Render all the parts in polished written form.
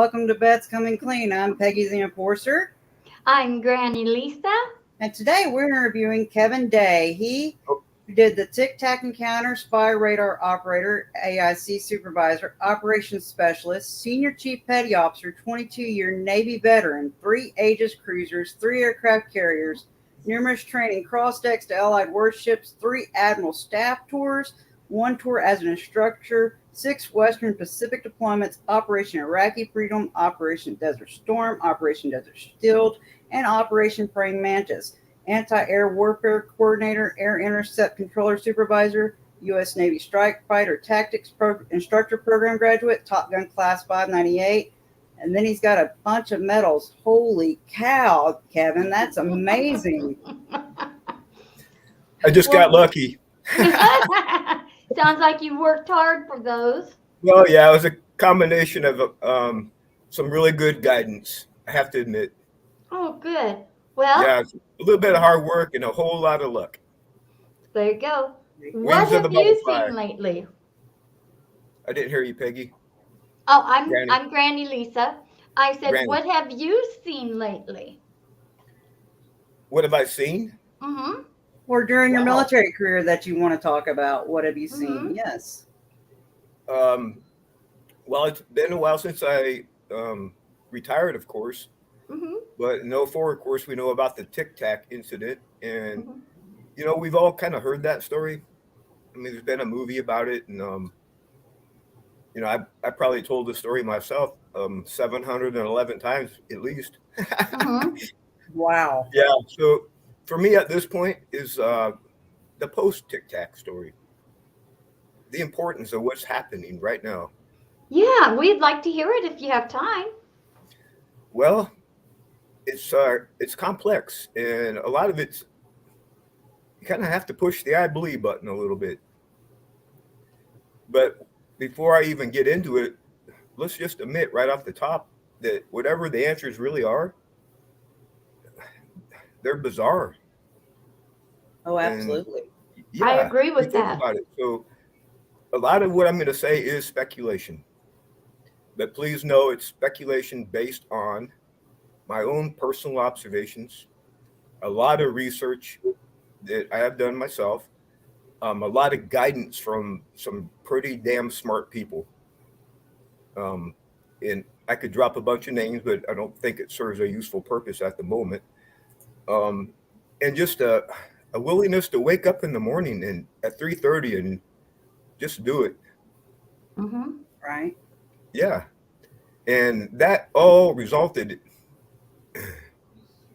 welcome to Beth's Coming Clean. I'm Peggy the Enforcer. I'm Granny Lisa. And today we're interviewing Kevin Day. He did the TIC TAC Encounter, Spy Radar Operator, AIC Supervisor, Operations Specialist, Senior Chief Petty Officer, 22-year Navy veteran, 3 AEGIS Cruisers, 3 aircraft carriers, numerous training cross-decks to Allied warships, 3 Admiral Staff tours, 1 tour as an instructor, 6 Western Pacific deployments, Operation Iraqi Freedom, Operation Desert Storm, Operation Desert Shield, and Operation Praying Mantis. Anti-air warfare coordinator, air intercept controller supervisor, U.S. Navy strike fighter tactics instructor program graduate, TOPGUN class 598. And then he's got a bunch of medals. Holy cow, Kevin, that's amazing. I just got lucky. Sounds like you worked hard for those. Well, yeah, it was a combination of some really good guidance, I have to admit. Oh, good. Well, yeah, a little bit of hard work and a whole lot of luck. There you go. Wings what have you seen lately? I didn't hear you, Peggy. Oh, I'm Granny Lisa. I said, Granny. What have you seen lately? What have I seen? Mm-hmm. Or during your military career that you want to talk about, what have you seen? Mm-hmm. Yes. Well, it's been a while since I retired, of course. Mm-hmm. But in 2004, of course, we know about the TIC TAC incident. And, you know, we've all kind of heard that story. I mean, there's been a movie about it. And, you know, I probably told the story myself 711 times at least. Wow. Yeah. So for me at this point is the post-TIC TAC story. The importance of what's happening right now. Yeah, we'd like to hear it if you have time. Well, it's complex, and a lot of it's you kind of have to push the I believe button a little bit. But before I even get into it, let's just admit right off the top that whatever the answers really are, they're bizarre. Oh, absolutely. And, yeah, I agree with think that. about it. So a lot of what I'm going to say is speculation. But please know it's speculation based on my own personal observations, a lot of research that I have done myself, a lot of guidance from some pretty damn smart people. And I could drop a bunch of names, but I don't think it serves a useful purpose at the moment. And just a willingness to wake up in the morning and at 3:30 and just do it. Mm-hmm. Right. Yeah. And that all resulted.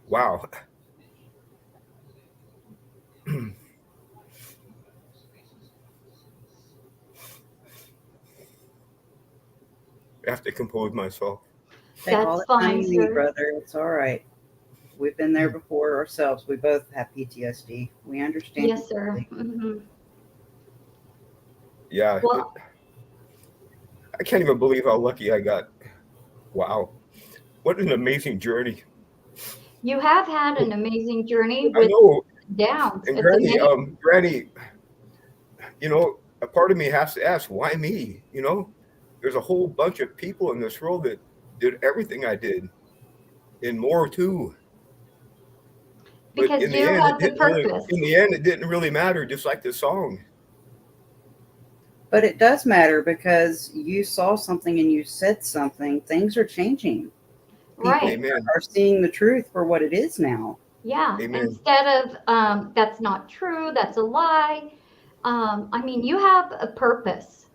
Wow. I have to compose myself. That's fine, sir. Brother. It's all right. We've been there before ourselves. We both have PTSD. We understand. Yes, sir. Mm-hmm. Yeah. Well, I can't even believe how lucky I got. Wow. What an amazing journey. you have had an amazing journey I with know. downs. And It's Granny, amazing. Granny, you know, a part of me has to ask, why me? You know, there's a whole bunch of people in this world that did everything I did and more too. But Because in the you end, had the purpose. it didn't really matter, just like the song. But it does matter because you saw something and you said something. Things are changing. Right. Amen. Are seeing the truth for what it is now. Yeah. Amen. Instead of that's not true, that's a lie. I mean, you have a purpose.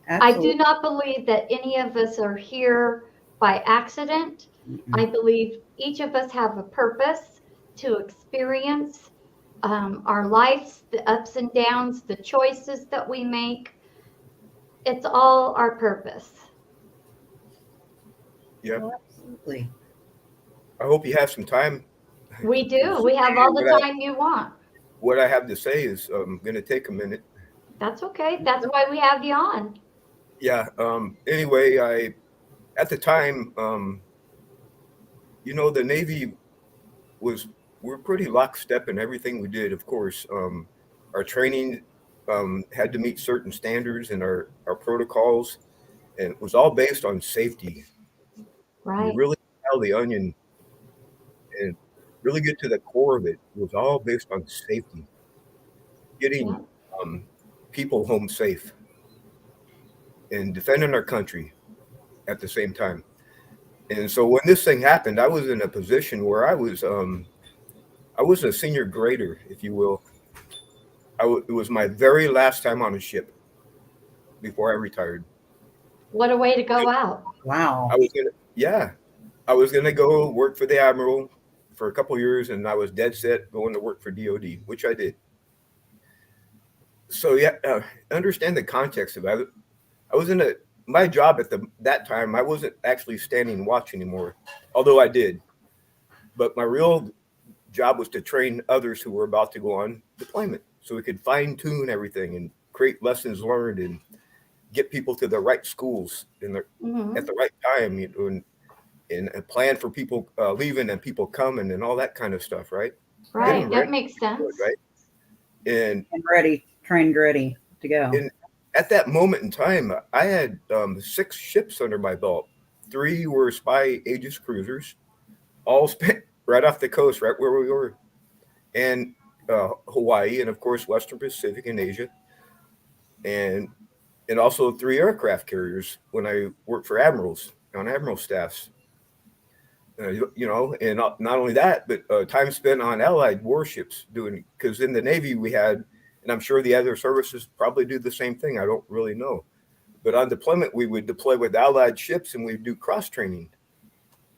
Absolutely. I do not believe that any of us are here by accident. I believe each of us have a purpose to experience our lives, the ups and downs, the choices that we make. It's all our purpose. Yep. Oh, absolutely. I hope you have some time. We do. We have all the time you want. What I have to say is going to take a minute. That's okay. That's why we have you on. Yeah. Anyway, at the time, you know, the Navy we're pretty lockstep in everything we did. Of course, our training had to meet certain standards and our protocols, and it was all based on safety. Right. really peel the onion and really get to the core of it. It was all based on safety, getting Yeah. um, people home safe and defending our country at the same time. And so when this thing happened, I was in a position where I was a senior grader, if you will. It was my very last time on a ship before I retired. What a way to go out. Wow. I was gonna, yeah, I was gonna go work for the Admiral for a couple years, and I was dead set going to work for DoD, which I did. So yeah, understand the context of it. I was in a my job at that time. I wasn't actually standing watch anymore, although I did. But my real job was to train others who were about to go on deployment, so we could fine tune everything and create lessons learned and get people to the right schools at the right time, and a plan for people leaving and people coming and all that kind of stuff, right? Right. That makes sense. Right. And ready, trained, ready to go. And at that moment in time, I had 6 ships under my belt. 3 were spy Aegis Cruisers, all spent right off the coast, right where we were, and Hawaii, and of course Western Pacific and Asia, and also 3 aircraft carriers when I worked for admirals on admiral staffs. And not only that, but time spent on allied warships doing, because in the Navy we had, and I'm sure the other services probably do the same thing. I don't really know. But on deployment, we would deploy with allied ships and we'd do cross training.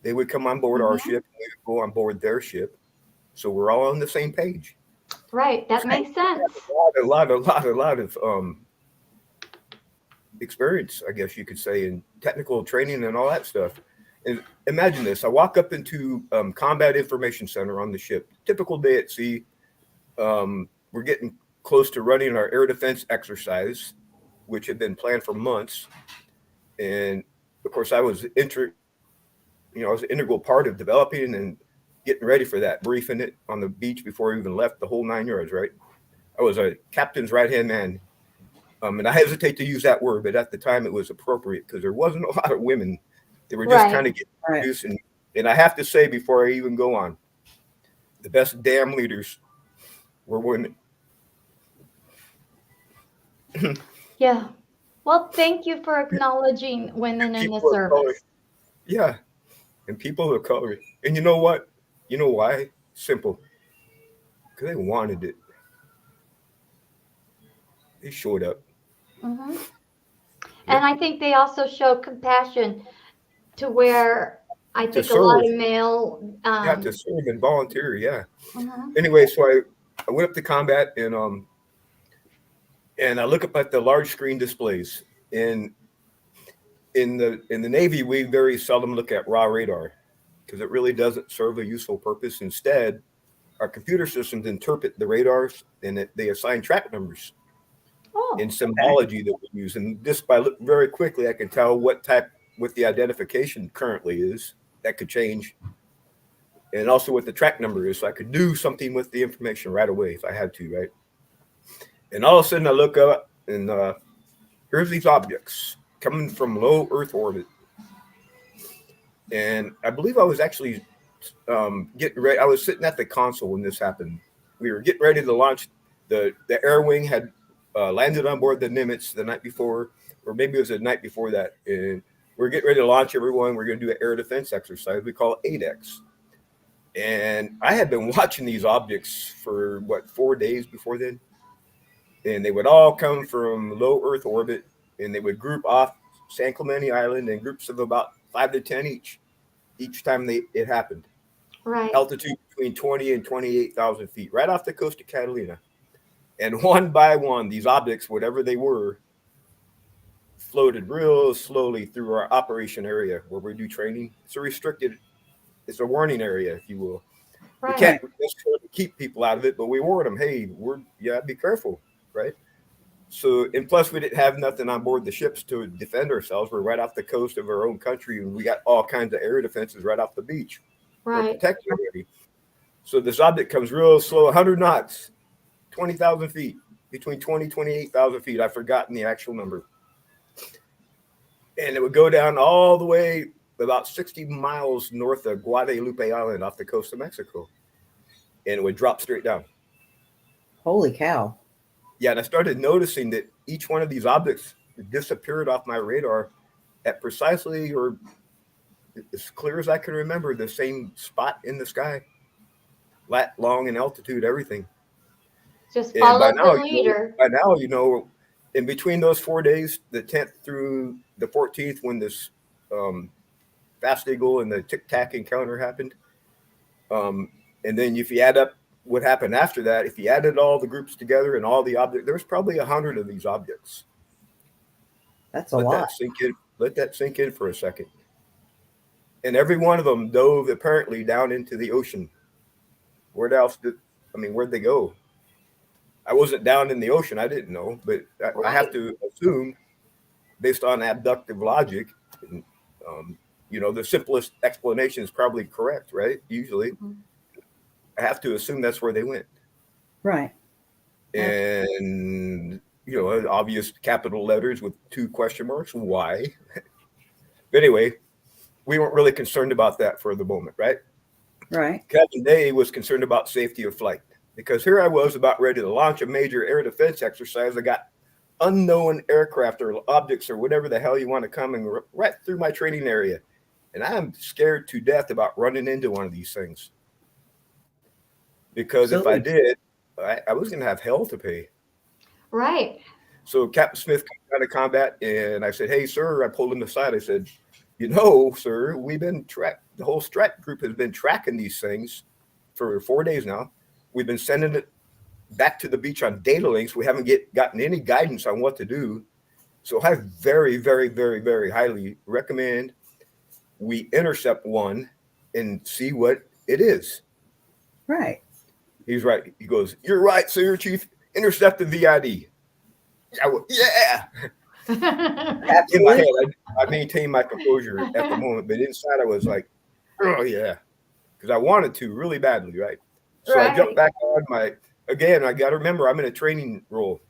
They would come on board our ship and we would go on board their ship. So we're all on the same page. Right. That makes sense. A lot of experience, I guess you could say, in technical training and all that stuff. And imagine this. I walk up into Combat Information Center on the ship. Typical day at sea. We're getting close to running our air defense exercise, which had been planned for months. And of course, I was an integral part of developing and getting ready for that, briefing it on the beach before I even left, the whole 9 yards, right? I was a captain's right-hand man. And I hesitate to use that word, but at the time it was appropriate because there wasn't a lot of women. They were just kind of getting introduced. And I have to say, before I even go on, the best damn leaders were women. Yeah. Well, thank you for acknowledging women in the service. Yeah. And people of color. And you know what? You know why? Simple. Because they wanted it. They showed up. Mm-hmm. And I think they also show compassion to where I think a lot of male. To serve and volunteer, yeah. Anyway, so I went up to combat and I look up at the large screen displays. And in the Navy, we very seldom look at raw radar because it really doesn't serve a useful purpose. Instead, our computer systems interpret the radars and they assign track numbers and symbology that we use. And just by looking very quickly, I can tell what the identification currently is. That could change. And also what the track number is. So I could do something with the information right away if I had to, right? And all of a sudden I look up and here's these objects coming from low Earth orbit. And I believe I was actually getting ready. I was sitting at the console when this happened. We were getting ready to launch. The air wing had landed on board the Nimitz the night before, or maybe it was the night before that. And we're getting ready to launch everyone. We're going to do an air defense exercise. We call it AEGIS. And I had been watching these objects for 4 days before then. And they would all come from low Earth orbit, and they would group off San Clemente Island in groups of about 5 to 10 each time it happened. Right. Altitude between 20 and 28,000 feet, right off the coast of Catalina. And one by one, these objects, whatever they were, floated real slowly through our operation area where we do training. It's a warning area, if you will. Right. We can't necessarily keep people out of it, but we warn them, hey, be careful, right? So, and plus we didn't have nothing on board the ships to defend ourselves. We're right off the coast of our own country, and we got all kinds of air defenses right off the beach. Right. We're protected already. So this object comes real slow, 100 knots, 20,000 feet, between 20 and 28,000 feet. I've forgotten the actual number. And it would go down all the way about 60 miles north of Guadalupe Island off the coast of Mexico. And it would drop straight down. Holy cow. Yeah, and I started noticing that each one of these objects disappeared off my radar at precisely, or as clear as I can remember, the same spot in the sky. Lat, long, and altitude, everything. Just And follow the leader. by now, in between those 4 days, the 10th through the 14th, when this Fast Eagle and the TIC TAC encounter happened, and then if you add up what happened after that, if you added all the groups together and all the objects, there's probably 100 of these objects. That's a lot. Let that sink in for a second. And every one of them dove apparently down into the ocean. Where'd they go? I wasn't down in the ocean. I didn't know, but I have to assume, based on abductive logic, the simplest explanation is probably correct, right? Usually. Mm-hmm. I have to assume that's where they went. Right. And, obvious capital letters with 2 question marks. Why? But anyway, we weren't really concerned about that for the moment, right? Right. Captain Day was concerned about safety of flight, because here I was about ready to launch a major air defense exercise. I got unknown aircraft or objects or whatever the hell you want to come right through my training area. And I'm scared to death about running into one of these things. Because if I did, I was going to have hell to pay. Right. So Captain Smith came out of combat, and I said, "Hey, sir," I pulled him aside. I said, "Sir, we've been the whole strat group has been tracking these things for 4 days now. We've been sending it back to the beach on data links. We haven't gotten any guidance on what to do. So I very, very, very, very highly recommend we intercept one and see what it is." Right. He's right. He goes, "You're right, sir, Chief. Intercept the VID." I went, "Yeah." In my head, I maintained my composure at the moment, but inside I was like, "Oh yeah," because I wanted to really badly, right? So I jumped back on I got to remember I'm in a training role.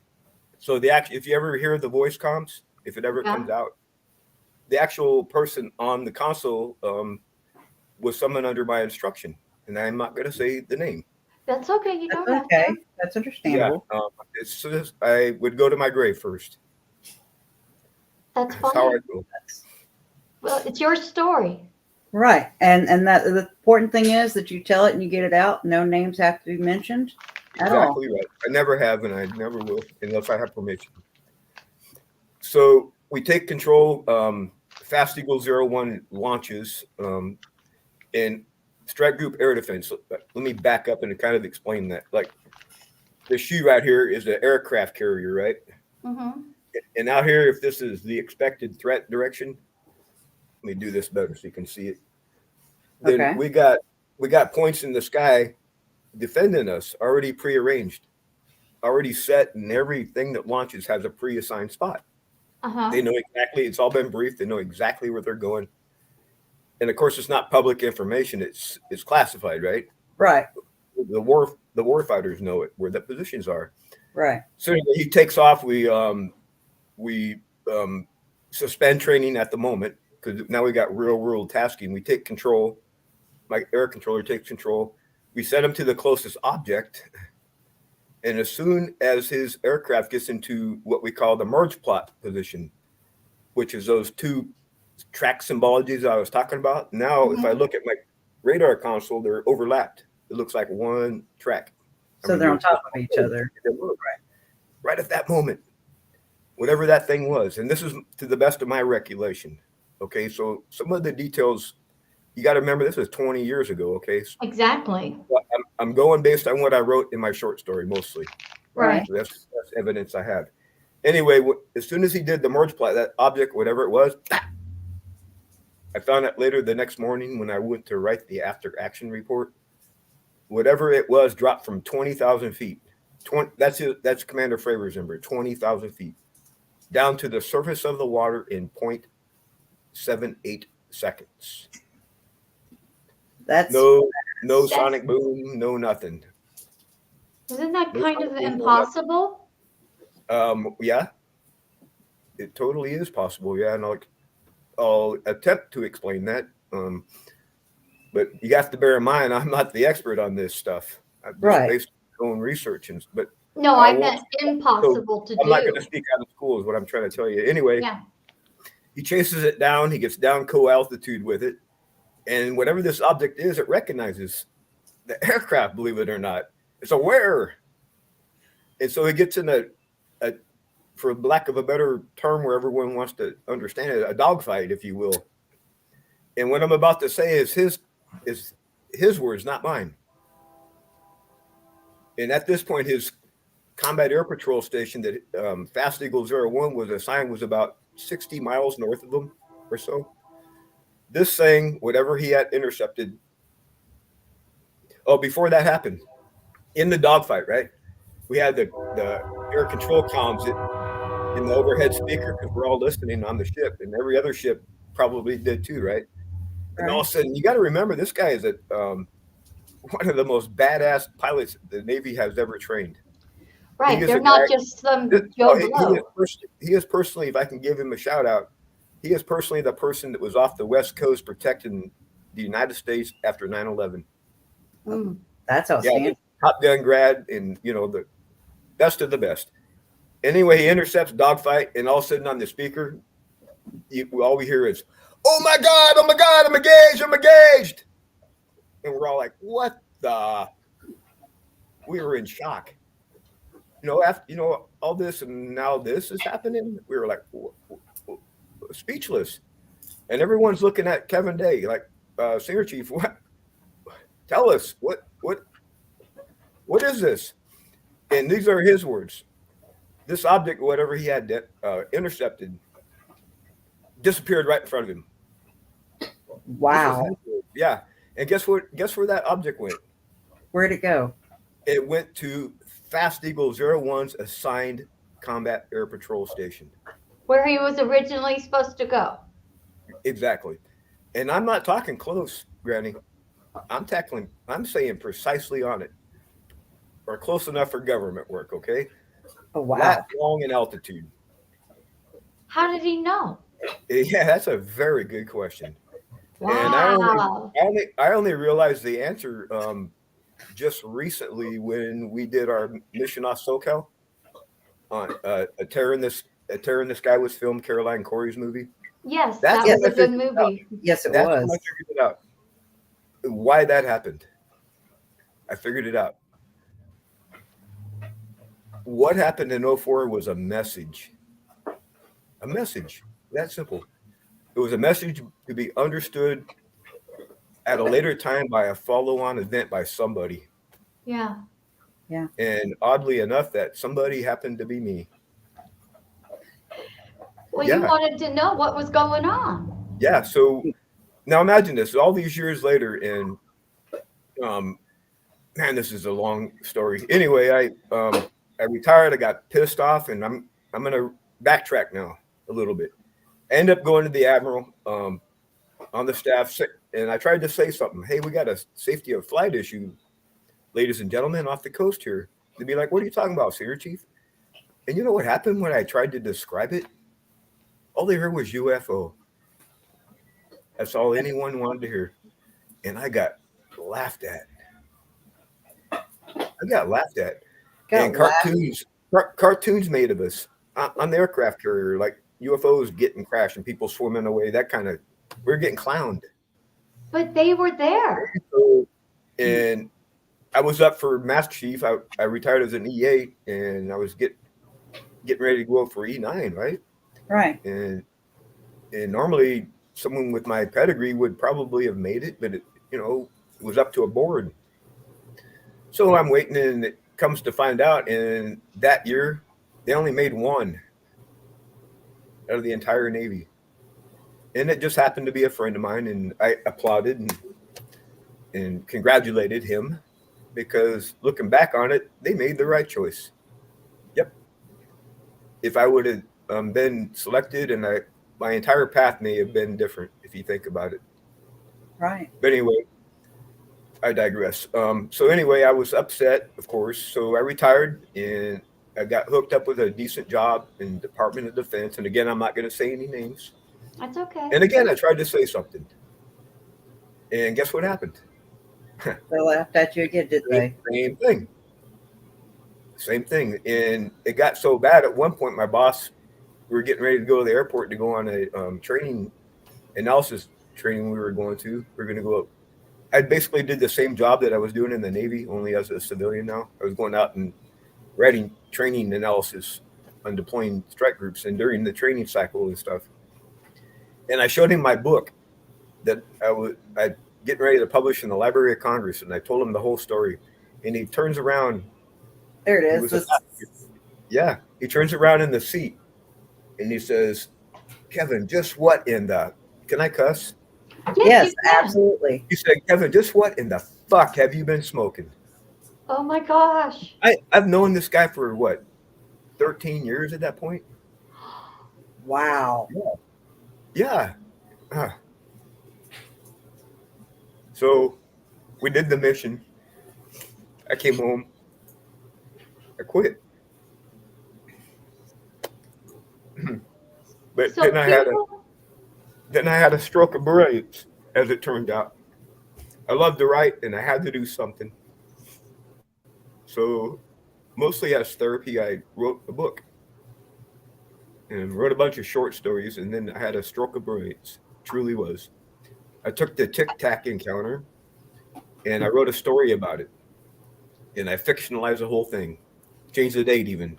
So if you ever hear the voice comms, if it ever comes out, the actual person on the console was someone under my instruction, and I'm not going to say the name. That's okay. You don't have to. to. That's understandable. Yeah, I would go to my grave first. That's fine. That's how I go. Well, it's your story. Right. And that the important thing is that you tell it and you get it out. No names have to be mentioned at all. Exactly right. I never have, and I never will, unless I have permission. So we take control. Fast Eagle 01 launches, and Strike Group Air Defense. Let me back up and kind of explain that. Like, the shoe right here is the aircraft carrier, right? Mm-hmm. And out here, if this is the expected threat direction, let me do this better so you can see it. Then we got points in the sky defending us, already prearranged, already set, and everything that launches has a pre-assigned spot. Uh-huh. They know exactly. It's all been briefed. They know exactly where they're going. And of course, it's not public information. It's classified, right? Right. The war fighters know it, where the positions are. Right. So he takes off. We suspend training at the moment because now we got real world tasking. We take control. My air controller takes control. We send him to the closest object. And as soon as his aircraft gets into what we call the merge plot position, which is those 2 track symbologies I was talking about. Now, if I look at my radar console, they're overlapped. It looks like one track. So they're on top of each other. Right at that moment, whatever that thing was. And this is to the best of my recollection. Okay, so some of the details, you got to remember this is 20 years ago, okay? Exactly. I'm going based on what I wrote in my short story mostly. Right. So that's evidence I have. Anyway, as soon as he did the merge plot, that object, whatever it was, I found out later the next morning when I went to write the after action report, whatever it was dropped from 20,000 feet. That's Commander Fravor's number, 20,000 feet, down to the surface of the water in 0.78 seconds. That's no sonic boom, no nothing. Isn't that kind of impossible? Yeah, it totally is possible. Yeah, and I'll attempt to explain that. But you have to bear in mind, I'm not the expert on this stuff. I've just based on my own research, but no, I meant impossible to do. I'm not going to speak out of school, is what I'm trying to tell you. Anyway, he chases it down. He gets down co-altitude with it, and whatever this object is, it recognizes the aircraft. Believe it or not, it's aware, and so it gets in a for lack of a better term, where everyone wants to understand it, a dogfight, if you will. And what I'm about to say is his words, not mine. And at this point, his combat air patrol station that Fast Eagle 01 was assigned was about 60 miles north of them or so. This thing, whatever he had intercepted. Oh, before that happened, in the dogfight, right? We had the air control comms in the overhead speaker, because we're all listening on the ship, and every other ship probably did too, right? And all of a sudden, you got to remember, this guy is one of the most badass pilots the Navy has ever trained. Right, they're not just some Joe Blow. He is personally, if I can give him a shout out, he is personally the person that was off the West Coast protecting the United States after 9/11. That's outstanding. Yeah, Top Gun grad, and the best of the best. Anyway, he intercepts dogfight, and all of a sudden on the speaker, all we hear is, "Oh my God, I'm engaged." And we're all like, what the? We were in shock. After, all this, and now this is happening. We were like, speechless. And everyone's looking at Kevin Day, like, Senior Chief, what? Tell us, what is this? And these are his words. This object, whatever he had intercepted, disappeared right in front of him. Wow. Yeah. And guess where that object went? Where'd it go? It went to Fast Eagle 01's assigned combat air patrol station. Where he was originally supposed to go. Exactly. And I'm not talking close, Granny. I'm saying precisely on it. Or close enough for government work, okay? Oh, wow. That long in altitude. How did he know? Yeah, that's a very good question. Wow. And I only realized the answer just recently when we did our mission off SoCal on A Terror in the Sky was filmed, Caroline Corey's movie. Yes, that was a good movie. Yes, it was. That's when I figured it out. Why that happened. I figured it out. What happened in 04 was a message. A message. That simple. It was a message to be understood at a later time by a follow-on event by somebody. Yeah. Yeah. And oddly enough, that somebody happened to be me. Well, you wanted to know what was going on. Yeah. So now imagine this, all these years later, and man, this is a long story. Anyway, I retired. I got pissed off, and I'm going to backtrack now a little bit. I ended up going to the Admiral on the staff, and I tried to say something. Hey, we got a safety of flight issue, ladies and gentlemen, off the coast here. They'd be like, what are you talking about, Senior Chief? And you know what happened when I tried to describe it? All they heard was UFO. That's all anyone wanted to hear. And I got laughed at. And cartoons made of us on the aircraft carrier, like UFOs getting crashed and people swimming away, that kind of, we're getting clowned. But they were there. And I was up for Master Chief. I retired as an E8, and I was getting ready to go up for E9, right? Right. And normally someone with my pedigree would probably have made it, but it was up to a board. So I'm waiting, and it comes to find out, and that year they only made one out of the entire Navy. And it just happened to be a friend of mine, and I applauded and congratulated him, because looking back on it, they made the right choice. Yep. If I would have been selected, and my entire path may have been different if you think about it. Right. But anyway, I digress. So anyway, I was upset, of course. So I retired, and I got hooked up with a decent job in Department of Defense. And again, I'm not going to say any names. That's okay. And again, I tried to say something. And guess what happened? They laughed at you again, did they? Same thing. Same thing. And it got so bad at one point, my boss, we were getting ready to go to the airport to go on a training analysis training we were going to. We were going to go. I basically did the same job that I was doing in the Navy, only as a civilian now. I was going out and writing training analysis on deploying strike groups and during the training cycle and stuff. And I showed him my book that I getting ready to publish in the Library of Congress, and I told him the whole story. And he turns around. There it is. Yeah, he turns around in the seat, and he says, "Kevin, just what in the? Can I cuss?" Yes, absolutely. He said, "Kevin, just what in the fuck have you been smoking?" Oh my gosh. I've known this guy for what, 13 years at that point. Wow. Yeah. So we did the mission. I came home. I quit. But So then I had a stroke of brilliance, as it turned out. I loved to write, and I had to do something. So mostly as therapy, I wrote a book and wrote a bunch of short stories, and then I had a stroke of brilliance. Truly was. I took the TIC TAC encounter, and I wrote a story about it. And I fictionalized the whole thing, changed the date even.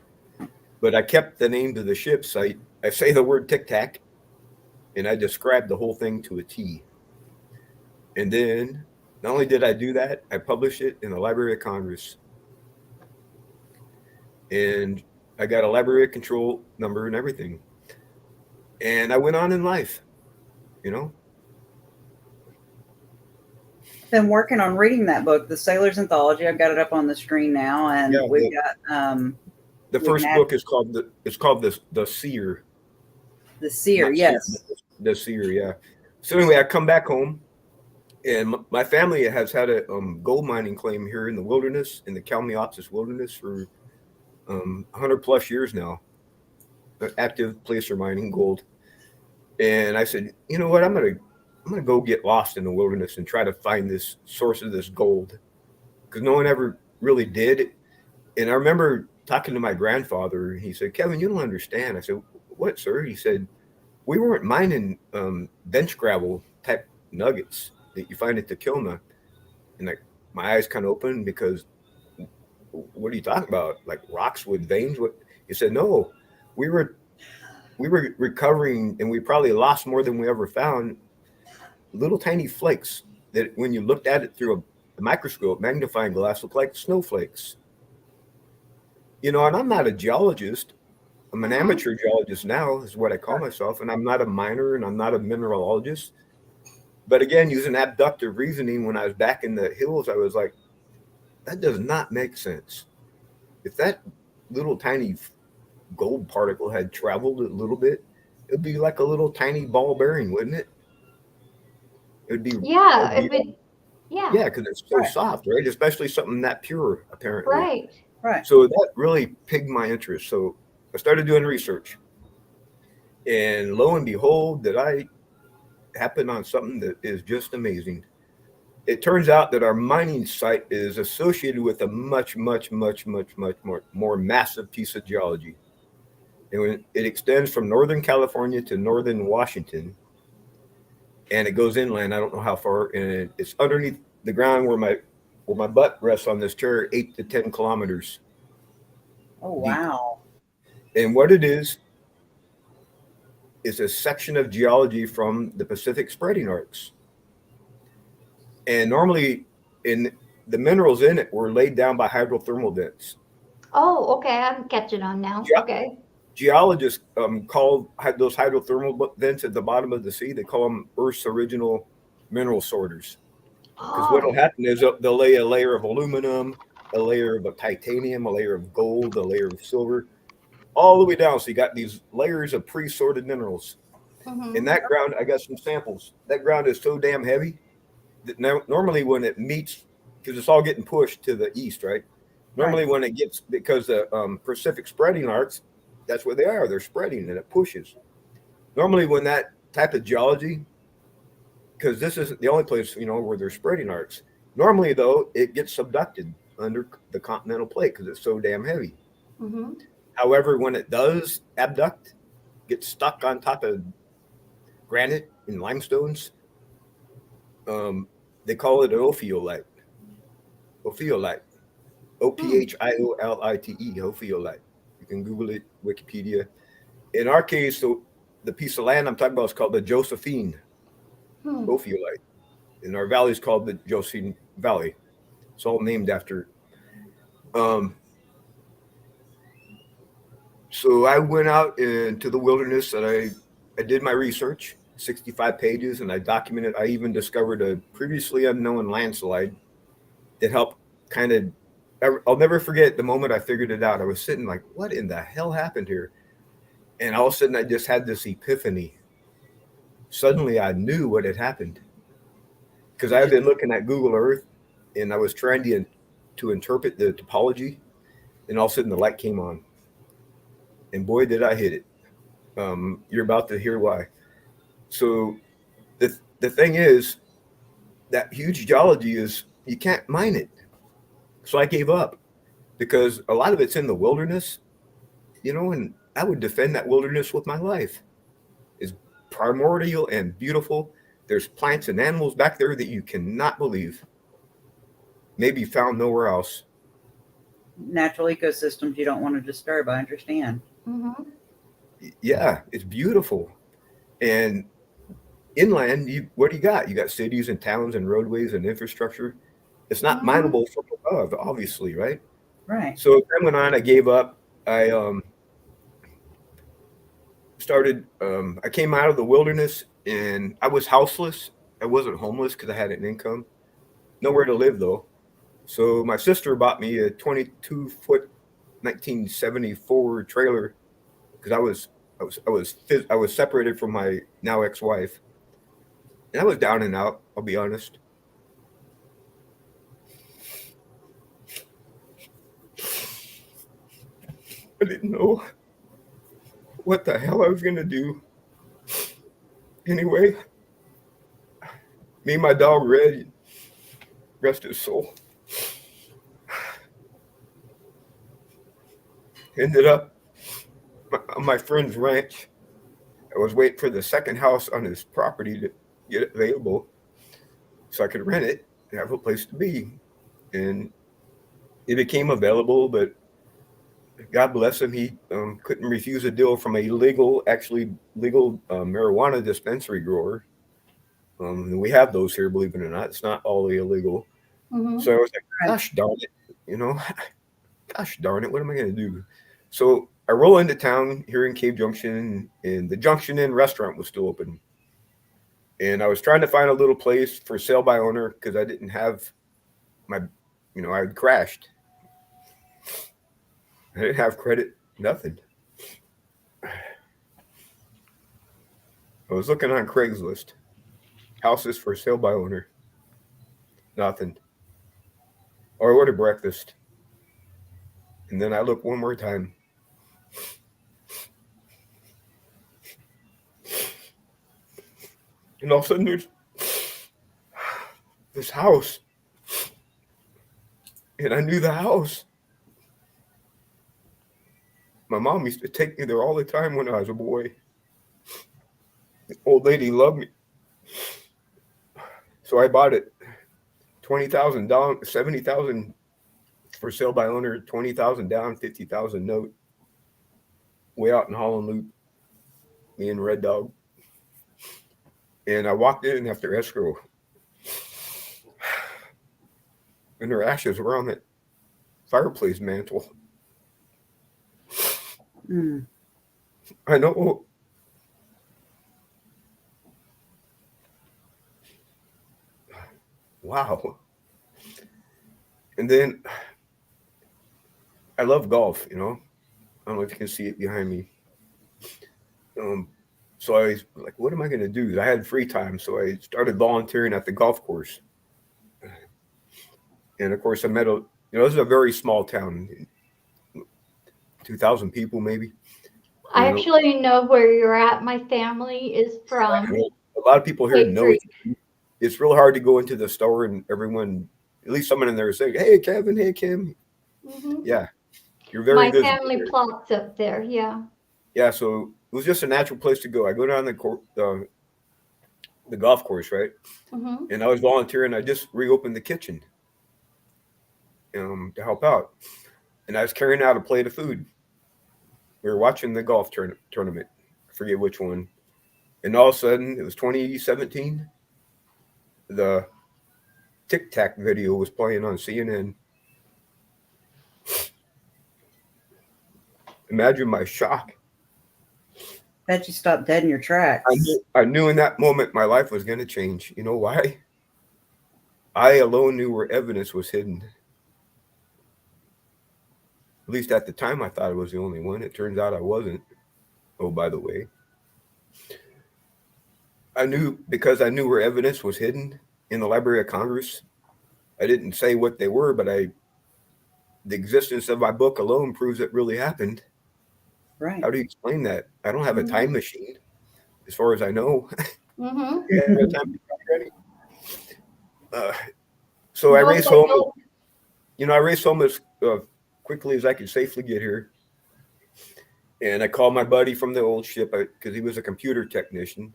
But I kept the name to the ships. I say the word TIC TAC, and I described the whole thing to a T. And then, not only did I do that, I published it in the Library of Congress. And I got a Library of Control number and everything. And I went on in life, you know. Been working on reading that book, The Sailor's Anthology. I've got it up on the screen now, and we've got the first book is called the Seer. The Seer, yes. The Seer, yeah. So anyway, I come back home, and my family has had a gold mining claim here in the wilderness, in the Calmeopsis wilderness, for 100 plus years now. Active placer mining gold. And I said, you know what, I'm gonna go get lost in the wilderness and try to find this source of this gold, because no one ever really did. And I remember talking to my grandfather. He said, "Kevin, you don't understand." I said, "What, sir?" He said, "We weren't mining bench gravel type nuggets that you find at the Kilma." And like my eyes kind of opened, because what are you talking about? Like rocks with veins? What? He said, "No, we were recovering, and we probably lost more than we ever found. Little tiny flakes that when you looked at it through a microscope, magnifying glass, looked like snowflakes." You know, and I'm not a geologist. I'm an amateur geologist now, is what I call myself. And I'm not a miner, and I'm not a mineralogist. But again, using abductive reasoning, when I was back in the hills, I was like, that does not make sense. If that little tiny gold particle had traveled a little bit, it'd be like a little tiny ball bearing, wouldn't it? It'd be yeah, because it's so soft, right? Especially something that pure, apparently. Right. So that really piqued my interest. So I started doing research, and lo and behold, that I happened on something that is just amazing. It turns out that our mining site is associated with a much more massive piece of geology. And it extends from Northern California to Northern Washington, and it goes inland. I don't know how far, and it's underneath the ground where my butt rests on this chair, 8 to 10 kilometers. Oh, wow. Deep. And what it is a section of geology from the Pacific spreading arcs. And normally in the minerals in it were laid down by hydrothermal vents. Oh, okay. I'm catching on now. Okay. Geologists had those hydrothermal vents at the bottom of the sea. They call them Earth's original mineral sorters. Because what will happen is they'll lay a layer of aluminum, a layer of titanium, a layer of gold, a layer of silver, all the way down. So you got these layers of pre-sorted minerals. In that ground, I got some samples. That ground is so damn heavy that normally when it meets, because it's all getting pushed to the east, right? Normally when it gets, because the Pacific spreading arcs, that's where they are. They're spreading and it pushes. Normally when that type of geology, because this isn't the only place, where there's spreading arcs. Normally, though, it gets subducted under the continental plate because it's so damn heavy. Mm-hmm. However, when it does abduct, gets stuck on top of granite and limestones, they call it an ophiolite. Ophiolite. Ophiolite. Ophiolite. You can Google it, Wikipedia. In our case, the piece of land I'm talking about is called the Josephine ophiolite. And our valley is called the Josephine Valley. It's all named after. So I went out into the wilderness and I did my research, 65 pages, and I documented. I even discovered a previously unknown landslide that helped kind of. I'll never forget the moment I figured it out. I was sitting like, what in the hell happened here? And all of a sudden I just had this epiphany. Suddenly I knew what had happened. Because I had been looking at Google Earth and I was trying to interpret the topology, and all of a sudden the light came on. And boy, did I hit it. You're about to hear why. So the thing is, that huge geology is, you can't mine it. So I gave up because a lot of it's in the wilderness, and I would defend that wilderness with my life. It's primordial and beautiful. There's plants and animals back there that you cannot believe. Maybe found nowhere else. Natural ecosystems you don't want to disturb, I understand. Mm-hmm. Yeah, it's beautiful. And inland, what do you got? You got cities and towns and roadways and infrastructure. It's not mineable from above, obviously, right? Right. So time went on, I gave up. I I came out of the wilderness and I was houseless. I wasn't homeless because I had an income. Nowhere to live, though. So my sister bought me a 22-foot 1974 trailer because I was separated from my now ex-wife, and I was down and out. I'll be honest. I didn't know what the hell I was gonna do. Anyway, me and my dog Red, rest his soul, ended up on my friend's ranch. I was waiting for the second house on his property to get available so I could rent it and have a place to be. And it became available, but God bless him, he couldn't refuse a deal from a legal marijuana dispensary grower. And we have those here, believe it or not. It's not all illegal. Mm-hmm. So I was like, gosh darn it, gosh darn it, what am I going to do? So I roll into town here in Cave Junction, and the Junction Inn restaurant was still open. And I was trying to find a little place for sale by owner because I didn't have I had crashed. I didn't have credit, nothing. I was looking on Craigslist. Houses for sale by owner. Nothing. Or I ordered breakfast. And then I look one more time. And all of a sudden there's this house. And I knew the house. My mom used to take me there all the time when I was a boy. The old lady loved me. So I bought it. $20,000 down, $70,000 for sale by owner, $20,000 down, $50,000 note. Way out in Holland Loop. Me and Red Dog. And I walked in after escrow. And her ashes were on that fireplace mantle. I know. Wow. And then I love golf, I don't know if you can see it behind me. So I was like, what am I going to do? I had free time, so I started volunteering at the golf course. And of course, I met this is a very small town, 2,000 people maybe. I You know, actually know where you're at. My family is from a lot of people here Wade know Creek. it's real hard to go into the store and everyone, at least someone in there is saying, "Hey, Kevin, hey, Kim." Hmm. Yeah, you're very My visible family here. plots up there. Yeah. Yeah, so it was just a natural place to go. I go down the golf course, right? Hmm. And I was volunteering. I just reopened the kitchen to help out. And I was carrying out a plate of food. We were watching the golf tournament. I forget which one. And all of a sudden, it was 2017. The TIC TAC video was playing on CNN. Imagine my shock. Bet you stopped dead in your tracks. I knew in that moment my life was going to change. You know why? I alone knew where evidence was hidden. At least at the time, I thought I was the only one. It turns out I wasn't. Oh, by the way, I knew because I knew where evidence was hidden in the Library of Congress. I didn't say what they were, but the existence of my book alone proves it really happened. Right. How do you explain that? I don't have a Mhm. time machine, as far as I know. Hmm. You have a time machine ready? So I No, raced but home. you'll- I raced home as quickly as I could safely get here. And I called my buddy from the old ship because he was a computer technician.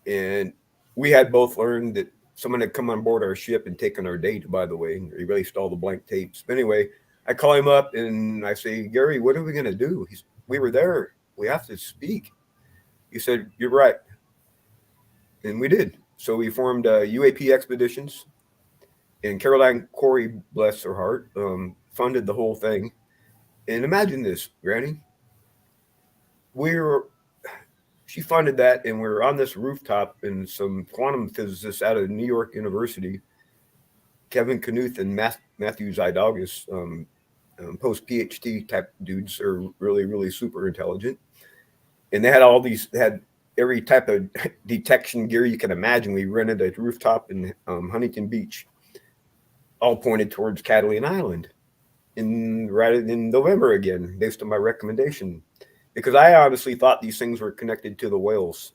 And we had both learned that someone had come on board our ship and taken our data, by the way, and erased all the blank tapes. But anyway, I call him up and I say, Gary, what are we going to do? We were there. We have to speak. He said, you're right. And we did. So we formed UAP Expeditions. And Caroline Corey, bless her heart, funded the whole thing. And imagine this, Granny. She funded that, and we were on this rooftop, and some quantum physicists out of New York University, Kevin Knuth and Matthew Zydalgas, post PhD type dudes, are really, really super intelligent. And they had every type of detection gear you can imagine. We rented a rooftop in Huntington Beach, all pointed towards Catalina Island, right in November again, based on my recommendation. Because I honestly thought these things were connected to the whales.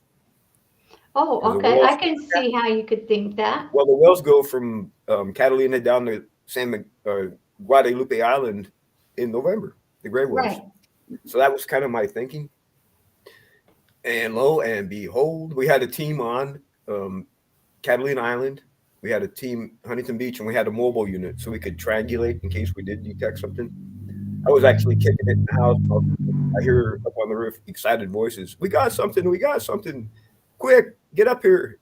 Oh, Because the okay. I whales, can see how you could think that. well, the whales go from Catalina down to Guadalupe Island in November, the gray whales. Right. So that was kind of my thinking. And lo and behold, we had a team on Catalina Island. We had a team Huntington Beach, and we had a mobile unit so we could triangulate in case we did detect something. I was actually kicking it in the house. I hear up on the roof excited voices. We got something. We got something. Quick, get up here.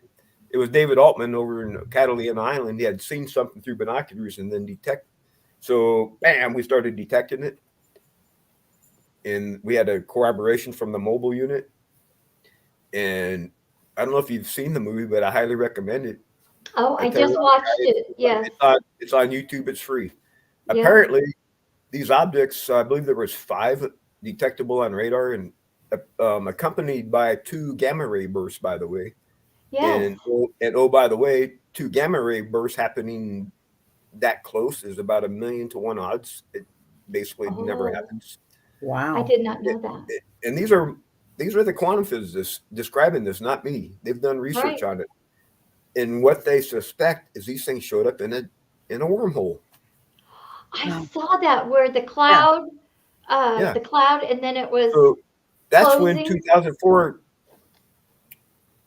It was David Altman over in Catalina Island. He had seen something through binoculars and then detect. So, bam, we started detecting it. And we had a corroboration from the mobile unit. And I don't know if you've seen the movie, but I highly recommend it. Oh, I just watched it. Yes. It's on YouTube. It's free. Yeah. Apparently, these objects, I believe there was 5 detectable on radar, and accompanied by 2 gamma ray bursts, by the way. Yes. And oh, by the way, 2 gamma ray bursts happening that close is about 1,000,000 to 1 odds. It basically never Oh, happens. Wow. I did not know that. And these are the quantum physicists describing this, not me. They've done research Right. on it. And what they suspect is these things showed up in a wormhole. I Wow. saw that where the cloud, Yeah. and then it was So that's when closing. 2004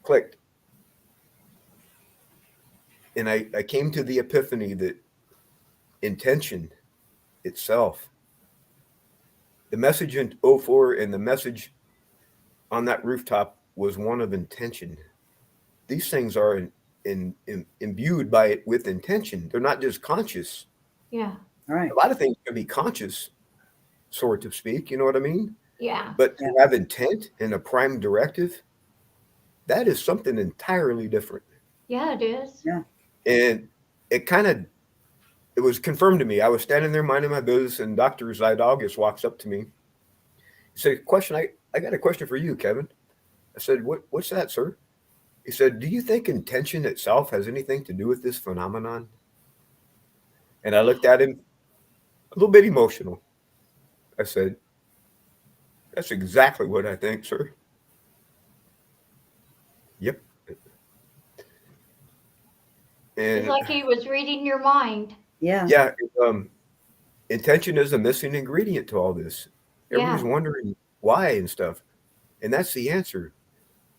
clicked. And I came to the epiphany that intention itself, the message in 04 and the message on that rooftop was one of intention. These things are imbued with intention. They're not just conscious. Yeah. All right. A lot of things can be conscious, so to speak. You know what I mean? Yeah. But to have intent and a prime directive, that is something entirely different. Yeah, it is. Yeah. And it was confirmed to me. I was standing there minding my business, and Dr. Zydalgas walks up to me. He said, I got a question for you, Kevin. I said, what's that, sir? He said, do you think intention itself has anything to do with this phenomenon? And I looked at him, a little bit emotional. I said, That's exactly what I think, sir. Yep. It's And like he was reading your mind. Yeah. yeah, intention is a missing ingredient to all this. Everybody's Yeah. wondering why and stuff. And that's the answer,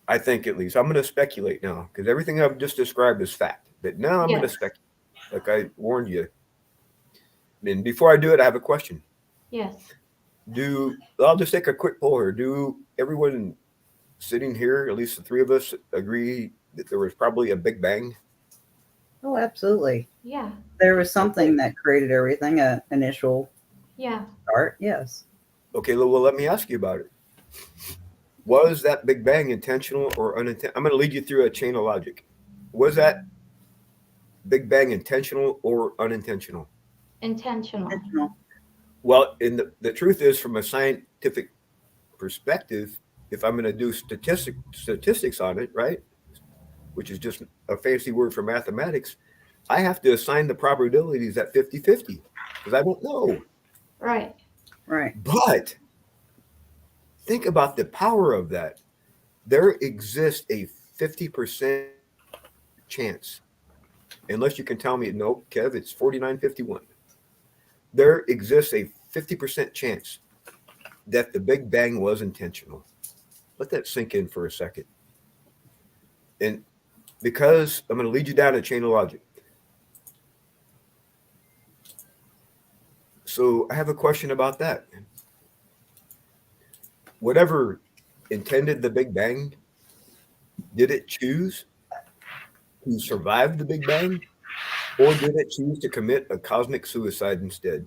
I think, at least. I'm going to speculate now because everything I've just described is fact. But now I'm going to Yes. speculate, like I warned you. And before I do it, I have a question. Yes. I'll just take a quick poll here. Do everyone sitting here, at least the three of us, agree that there was probably a Big Bang? Oh, absolutely. Yeah. There was something that created everything, an initial Yeah. start. Yes. Okay, well, let me ask you about it. Was that Big Bang intentional or unintentional? I'm going to lead you through a chain of logic. Was that Big Bang intentional or unintentional? Intentional. Intentional. Well, the truth is, from a scientific perspective, if I'm going to do statistics on it, right, which is just a fancy word for mathematics, I have to assign the probabilities at 50-50 because I don't know. Right. Right. But think about the power of that. There exists a 50% chance, unless you can tell me, no, Kev, it's 49-51. There exists a 50% chance that the Big Bang was intentional. Let that sink in for a second. And because I'm going to lead you down a chain of logic. So I have a question about that. Whatever intended the Big Bang, did it choose to survive the Big Bang, or did it choose to commit a cosmic suicide instead?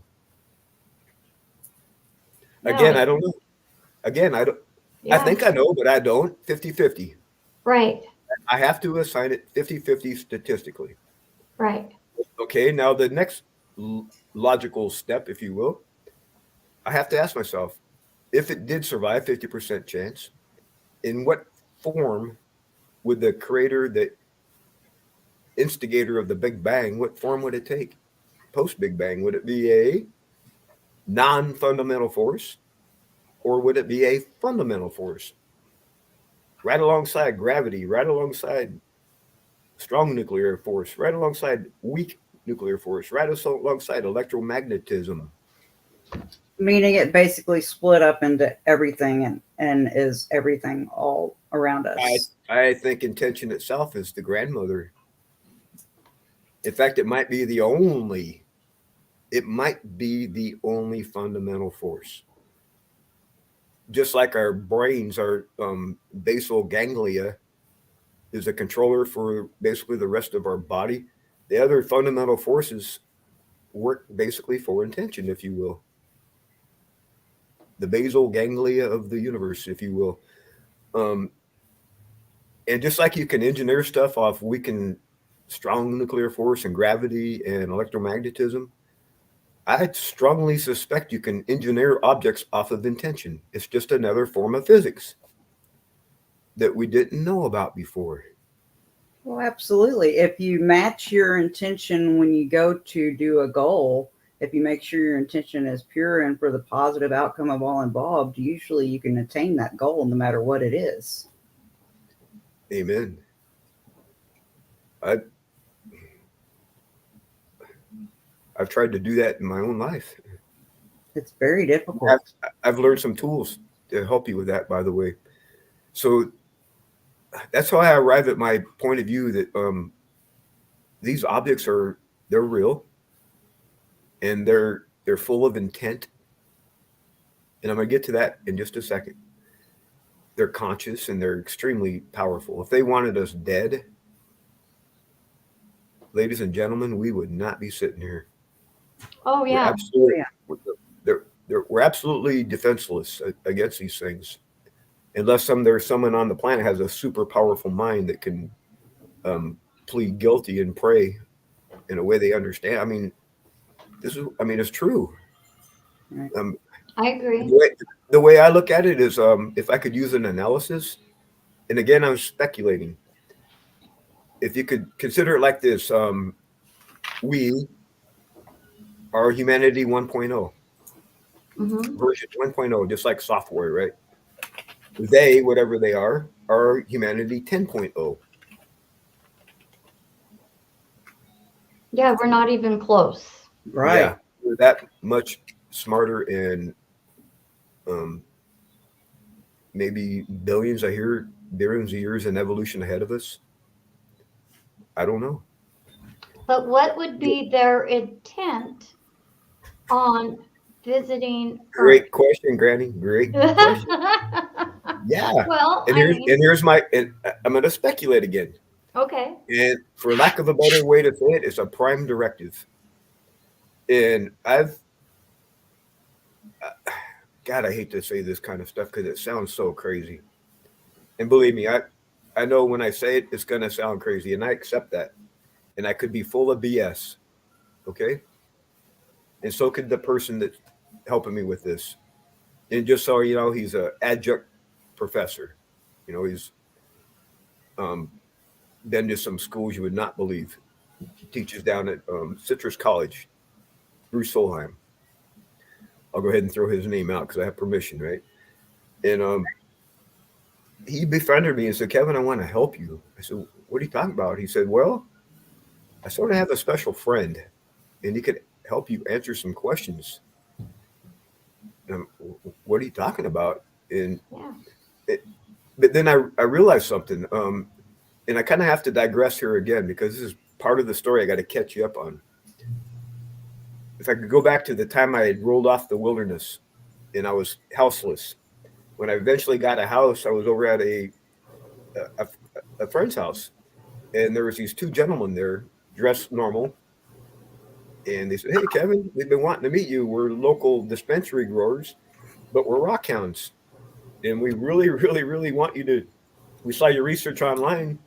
No, Again, I don't know. Again, I don't. I Yeah. think I know, but I don't. 50-50. Right. I have to assign it 50-50 statistically. Right. Okay, now the next logical step, if you will, I have to ask myself, if it did survive 50% chance, in what form would the creator, the instigator of the Big Bang, what form would it take? Post Big Bang, would it be a non-fundamental force, or would it be a fundamental force? Right alongside gravity, right alongside strong nuclear force, right alongside weak nuclear force, right alongside electromagnetism. Meaning it basically split up into everything and is everything all around us. I think intention itself is the grandmother. In fact, it might be the only fundamental force. Just like our brains, our basal ganglia is a controller for basically the rest of our body. The other fundamental forces work basically for intention, if you will. The basal ganglia of the universe, if you will. And just like you can engineer stuff off weakened strong nuclear force and gravity and electromagnetism, I strongly suspect you can engineer objects off of intention. It's just another form of physics that we didn't know about before. Well, absolutely. If you match your intention when you go to do a goal, if you make sure your intention is pure and for the positive outcome of all involved, usually you can attain that goal no matter what it is. Amen. I've tried to do that in my own life. It's very difficult. I've learned some tools to help you with that, by the way. So that's how I arrive at my point of view that these objects they're real and they're full of intent. And I'm going to get to that in just a second. They're conscious and they're extremely powerful. If they wanted us dead, ladies and gentlemen, we would not be sitting here. Oh, yeah. We're absolutely defenseless against these things, unless there's someone on the planet has a super powerful mind that can plead guilty and pray in a way they understand. I mean, it's true. Right. I agree. The way I look at it is, if I could use an analysis, and again, I'm speculating. If you could consider it like this, we are humanity 1.0. version 1.0, just like software, right? They, whatever they are humanity 10.0. Yeah, we're not even close. Right. Yeah, we're that much smarter and maybe billions of years in evolution ahead of us. I don't know. But what would be their intent on visiting Earth? Great question, Granny. Great question. Yeah. Well, And I'm going to speculate again. okay. And for lack of a better way to say it, it's a prime directive. And God, I hate to say this kind of stuff because it sounds so crazy. And believe me, I know when I say it, it's going to sound crazy. And I accept that. And I could be full of BS. Okay. And so could the person that's helping me with this. And just so you know, he's an adjunct professor. You know, he's been to some schools you would not believe. He teaches down at Citrus College, Bruce Solheim. I'll go ahead and throw his name out because I have permission, right? And he befriended me and said, Kevin, I want to help you. I said, what are you talking about? He said, well, I sort of have a special friend, and he could help you answer some questions. What are you talking about? And but then I realized something, and I kind of have to digress here again because this is part of the story I got to catch you up on. If I could go back to the time I had rolled off the wilderness and I was houseless. When I eventually got a house, I was over at a friend's house, and there was these two gentlemen there dressed normal. And they said, hey, Kevin, we've been wanting to meet you. We're local dispensary growers, but we're rockhounds. And we really, really, really want you to, we saw your research online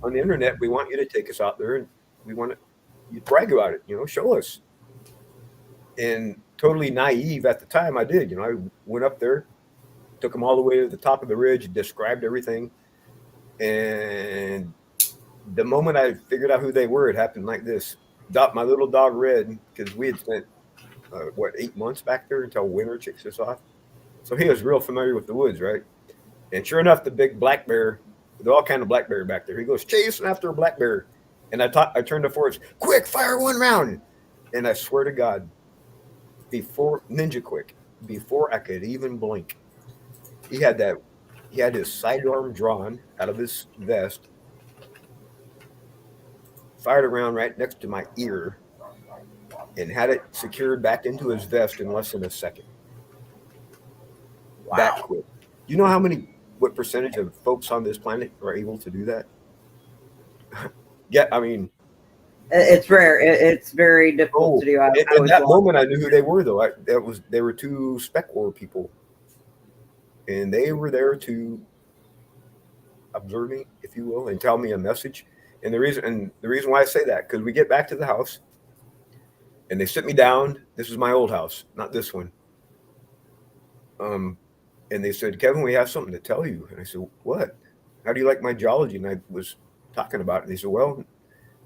on the internet. We want you to take us out there, and we want you to brag about it, show us. And totally naive at the time, I did. I went up there, took them all the way to the top of the ridge, described everything. And the moment I figured out who they were, it happened like this. My little dog Red, because we had spent 8 months back there until winter kicks us off. So he was real familiar with the woods, right? And sure enough, the big black bear, they're all kind of black bear back there. He goes chasing after a black bear. And I turned to Forrest, quick, fire one round. And I swear to God, before I could even blink, he had his sidearm drawn out of his vest, fired around right next to my ear, and had it secured back into his vest in less than a second. Wow. That quick. Do you know what percentage of folks on this planet are able to do that? Yeah, I mean, it's rare. It's very difficult to do. At that moment, I knew who they were, though. They were two spec war people, and they were there to observe me, if you will, and tell me a message. And the reason why I say that, because we get back to the house, and they sit me down. This is my old house, not this one. And they said, Kevin, we have something to tell you. And I said, what? How do you like my geology? And I was talking about it. And they said, well,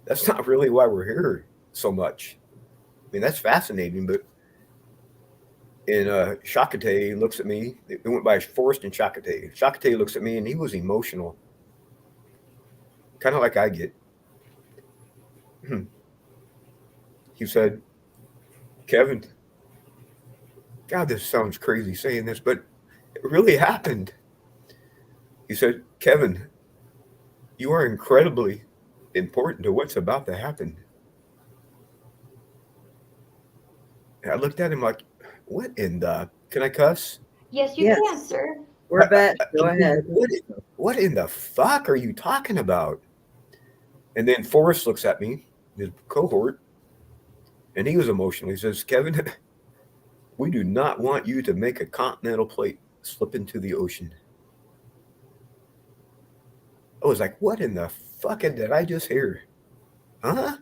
that's not really why we're here so much. I mean, that's fascinating, but in Shakate looks at me. They went by Forrest and Shakate. Shakate looks at me, and he was emotional, kind of like I get. He said, Kevin, God, this sounds crazy saying this, but it really happened. He said, Kevin, you are incredibly important to what's about to happen. And I looked at him like, what in the, can I cuss? Yes, you can, sir. We're back. Go ahead. What in the fuck are you talking about? And then Forrest looks at me, his cohort, and he was emotional. He says, Kevin, we do not want you to make a continental plate slip into the ocean. I was like, what in the fucking did I just hear? Huh?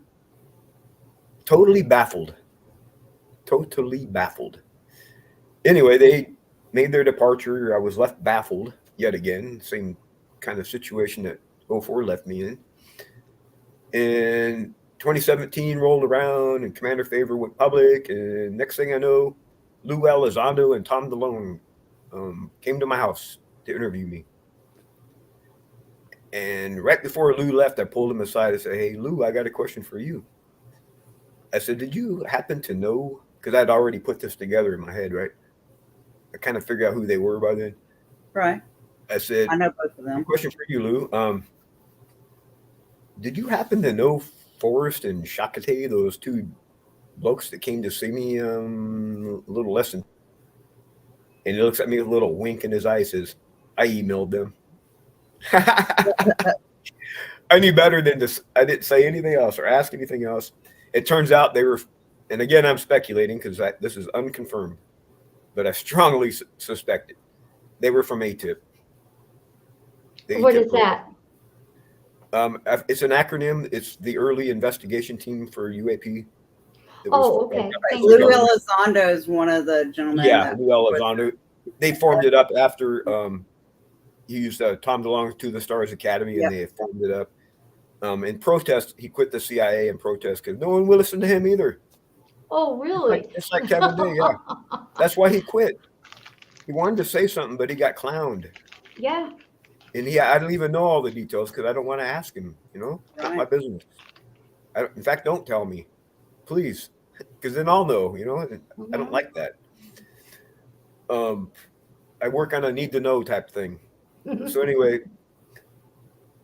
Totally baffled. Anyway, they made their departure. I was left baffled yet again. Same kind of situation that 04 left me in. And 2017 rolled around and Commander Favor went public. And next thing I know, Lou Elizondo and Tom DeLone came to my house to interview me. And right before Lou left, I pulled him aside and said, "Hey, Lou, I got a question for you." I said, "Did you happen to know?" Because I'd already put this together in my head, right? I kind of figured out who they were by then. Right. I said, I know both of them. "Question for you, Lou. Did you happen to know Forrest and Shakate, those two blokes that came to see me a little less than?" And he looks at me with a little wink in his eye, says, "I emailed them." I knew better than this. I didn't say anything else or ask anything else. It turns out they were, and again, I'm speculating because this is unconfirmed, but I strongly suspect it. They were from ATIP. What is that? It's an acronym. It's the Early Investigation Team for UAP. Oh, okay. Lou Elizondo is one of the gentlemen. Yeah, Lou Elizondo. They formed it up after he used Tom DeLonge to the Stars Academy, and they formed it up. In protest, he quit the CIA in protest because no one will listen to him either. Oh, really? It's like Kevin Day, yeah. That's why he quit. He wanted to say something, but he got clowned. Yeah. And I don't even know all the details because I don't want to ask him, Not my business. In fact, don't tell me, please, because then I'll know, I don't like that. I work on a need to know type thing. So anyway,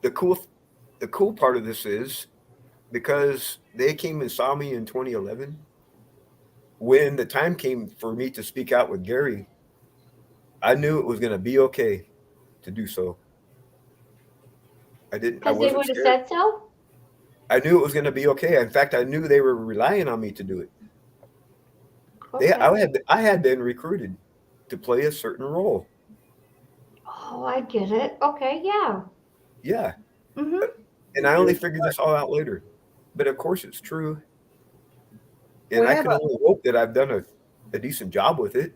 the cool part of this is because they came and saw me in 2011, when the time came for me to speak out with Gary, I knew it was going to be okay to do so. Because they would have said so? I knew it was going to be okay. In fact, I knew they were relying on me to do it. Okay. I had been recruited to play a certain role. Oh, I get it. Okay, yeah. Yeah. Mm-hmm. And I only figured this all out later. But of course it's true. And I can only hope that I've done a decent job with it.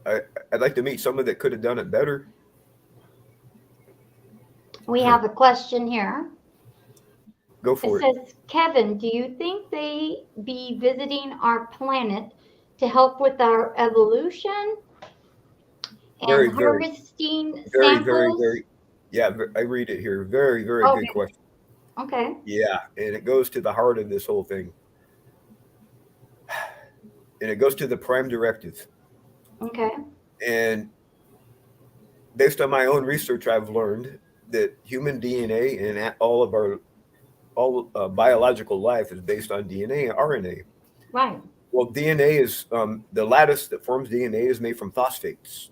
I'd like to meet someone that could have done it better. We have a question here. Go for it. It says, Kevin, do you think they be visiting our planet to help with our evolution and harvesting samples? Very. Yeah, I read it here. Very, very good question. Okay. Yeah, and it goes to the heart of this whole thing. And it goes to the prime directive. Okay. And based on my own research, I've learned that human DNA and all biological life is based on DNA and RNA. Right. Well, DNA is the lattice that forms DNA is made from phosphates,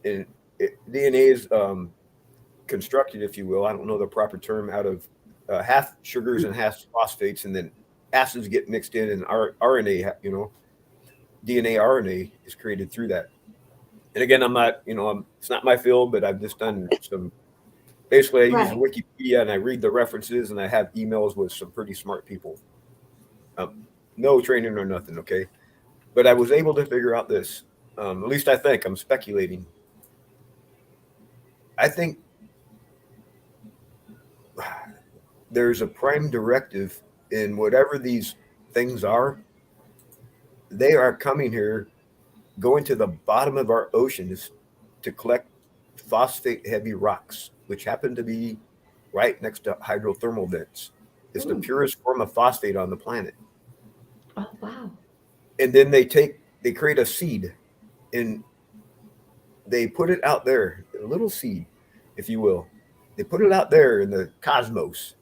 and DNA is constructed, if you will. I don't know the proper term, out of half sugars and half phosphates, and then acids get mixed in, and RNA, DNA RNA is created through that. And again, I'm not, it's not my field, but I've just done some. Basically, I use Wikipedia and I read the references, and I have emails with some pretty smart people. No training or nothing, okay? But I was able to figure out this. At least I think. I'm speculating. I think there's a prime directive in whatever these things are. They are coming here, going to the bottom of our oceans to collect phosphate-heavy rocks, which happen to be right next to hydrothermal vents. It's the purest form of phosphate on the planet. Oh, wow. And then they create a seed, and they put it out there, a little seed, if you will. They put it out there in the cosmos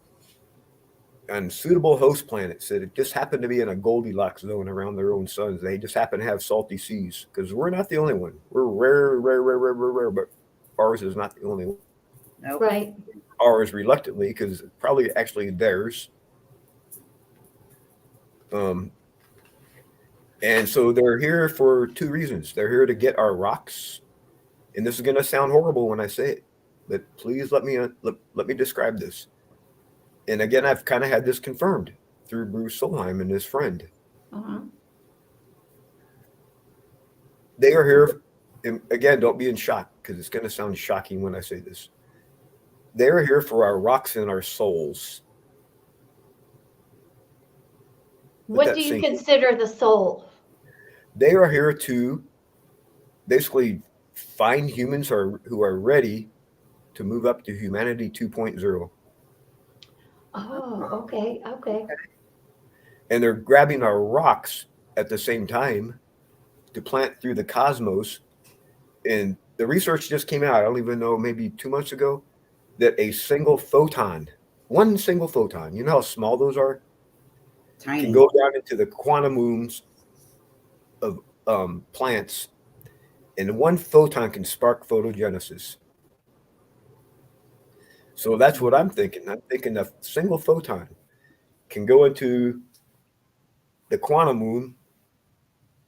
on suitable host planets that it just happened to be in a Goldilocks zone around their own suns. They just happen to have salty seas, because we're not the only one. We're rare, but ours is not the only one. Nope. Right. Ours reluctantly, because it's probably actually theirs. And so they're here for two reasons. They're here to get our rocks, and this is going to sound horrible when I say it, but please let me describe this. And again, I've kind of had this confirmed through Bruce Solheim and his friend. Uh-huh. They are here, and again, don't be in shock, because it's going to sound shocking when I say this. They are here for our rocks and our souls. What do you consider the soul? They are here to basically find humans who are ready to move up to humanity 2.0. Oh, okay, okay. And they're grabbing our rocks at the same time to plant through the cosmos. And the research just came out, I don't even know, maybe 2 months ago, that a single photon, one single photon, you know how small those are? Tiny. Can go down into the quantum wombs of plants, and one photon can spark photogenesis. So that's what I'm thinking. I'm thinking a single photon can go into the quantum womb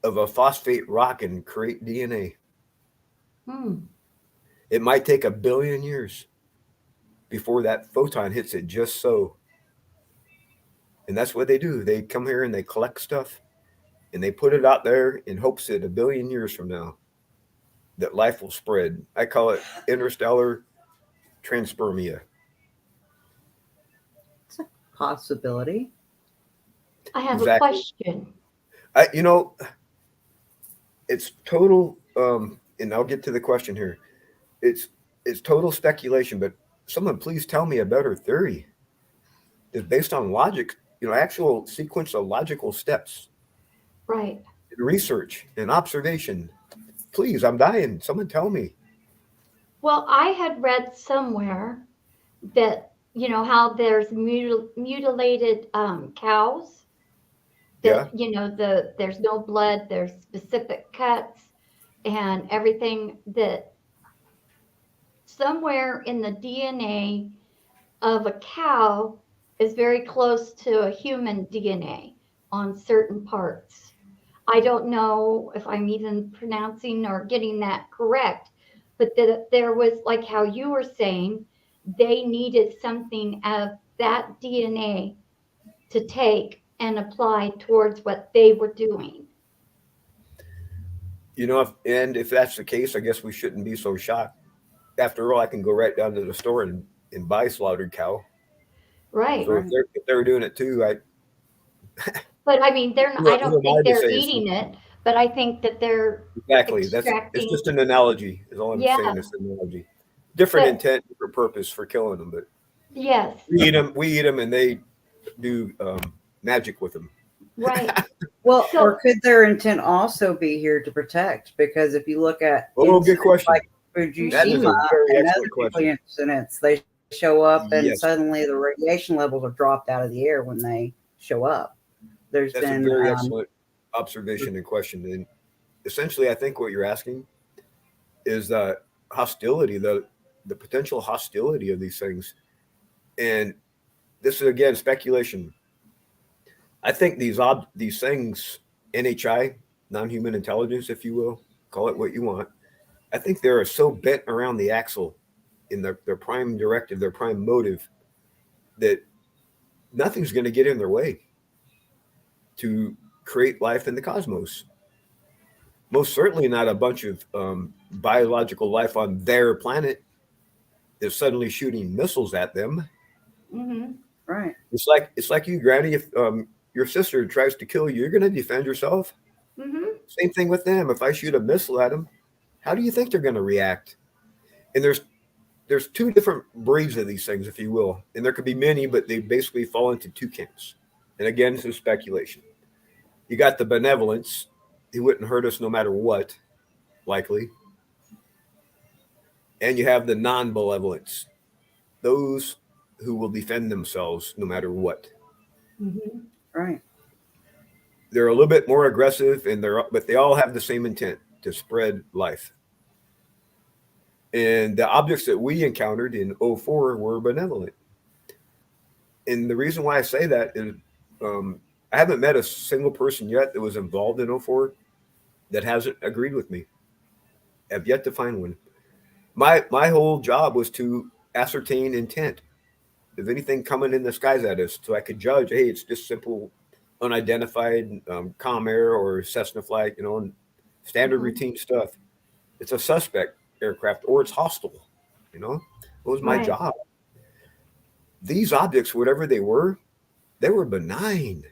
of a phosphate rock and create DNA. It might take 1 billion years before that photon hits it just so. And that's what they do. They come here and they collect stuff and they put it out there in hopes that 1 billion years from now that life will spread. I call it interstellar transpermia. It's a possibility. I have Exactly. a question. It's total, and I'll get to the question here. It's total speculation, but someone please tell me a better theory. It's based on logic, actual sequence of logical steps. Right. Research and observation. Please, I'm dying. Someone tell me. Well, I had read somewhere that, how there's mutilated cows. That, there's no blood, there's specific cuts and everything, that somewhere in the DNA of a cow is very close to a human DNA on certain parts. I don't know if I'm even pronouncing or getting that correct, but that there was, like how you were saying, they needed something of that DNA to take and apply towards what they were doing. If that's the case, I guess we shouldn't be so shocked. After all, I can go right down to the store and buy slaughtered cow. Right. So if they're doing it too, But I mean, I don't think they're eating it, but I think that they're exactly. extracting. It's just an analogy. Is all I'm saying. It's an analogy. Different intent, different purpose for killing them, but yes, we eat them, and they do magic with them. Right. Well, or could their intent also be here to protect? Because if you look at good question. Like Fukushima and other nuclear incidents, they show up and suddenly the radiation levels are dropped out of the air when they show up. That's a very excellent observation and question. And essentially, I think what you're asking is the hostility, the potential hostility of these things. And this is, again, speculation. I think these things, NHI, non-human intelligence, if you will, call it what you want, I think they're so bent around the axle in their prime directive, their prime motive, that nothing's going to get in their way to create life in the cosmos. Most certainly not a bunch of biological life on their planet is suddenly shooting missiles at them. Mm-hmm. Right. It's like you, Granny. If your sister tries to kill you, you're going to defend yourself. Mm-hmm. Same thing with them. If I shoot a missile at them, how do you think they're going to react? And there's two different breeds of these things, if you will, and there could be many, but they basically fall into two camps. And again, this is speculation. You got the benevolence, who wouldn't hurt us no matter what, likely. And you have the non-benevolence, those who will defend themselves no matter what. Mm-hmm. Right. They're a little bit more aggressive, but they all have the same intent, to spread life. And the objects that we encountered in 2004 were benevolent. And the reason why I say that is I haven't met a single person yet that was involved in 2004 that hasn't agreed with me. I've yet to find one. My whole job was to ascertain intent. If anything coming in the skies at us, so I could judge, hey, it's just simple, unidentified comm air or Cessna flight, standard routine stuff. It's a suspect aircraft or it's hostile. It was my job. These objects, whatever they were benign.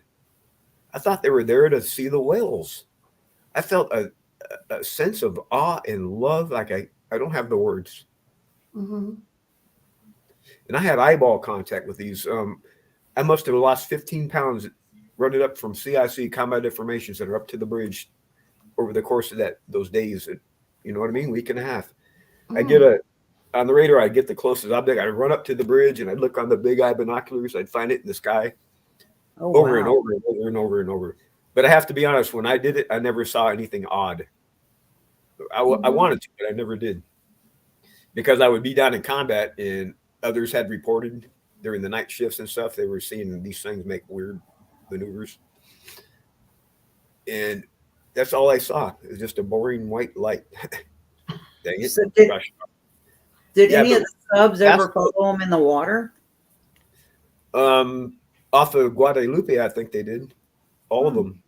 I thought they were there to see the whales. I felt a sense of awe and love. Like I don't have the words. Mm-hmm. And I had eyeball contact with these. I must have lost 15 pounds running up from CIC combat information center up to the bridge over the course of those days. You know what I mean? Week and a half. I get on the radar, I'd get the closest object. I'd run up to the bridge and I'd look on the big eye binoculars. I'd find it in the sky over and over and over and over and over. But I have to be honest, when I did it, I never saw anything odd. I wanted to, but I never did. Because I would be down in combat and others had reported during the night shifts and stuff. They were seeing these things make weird maneuvers. And that's all I saw. It was just a boring white light. Dang it. So did any of the subs ever follow them in the water? Off of Guadalupe, I think they did. All of them.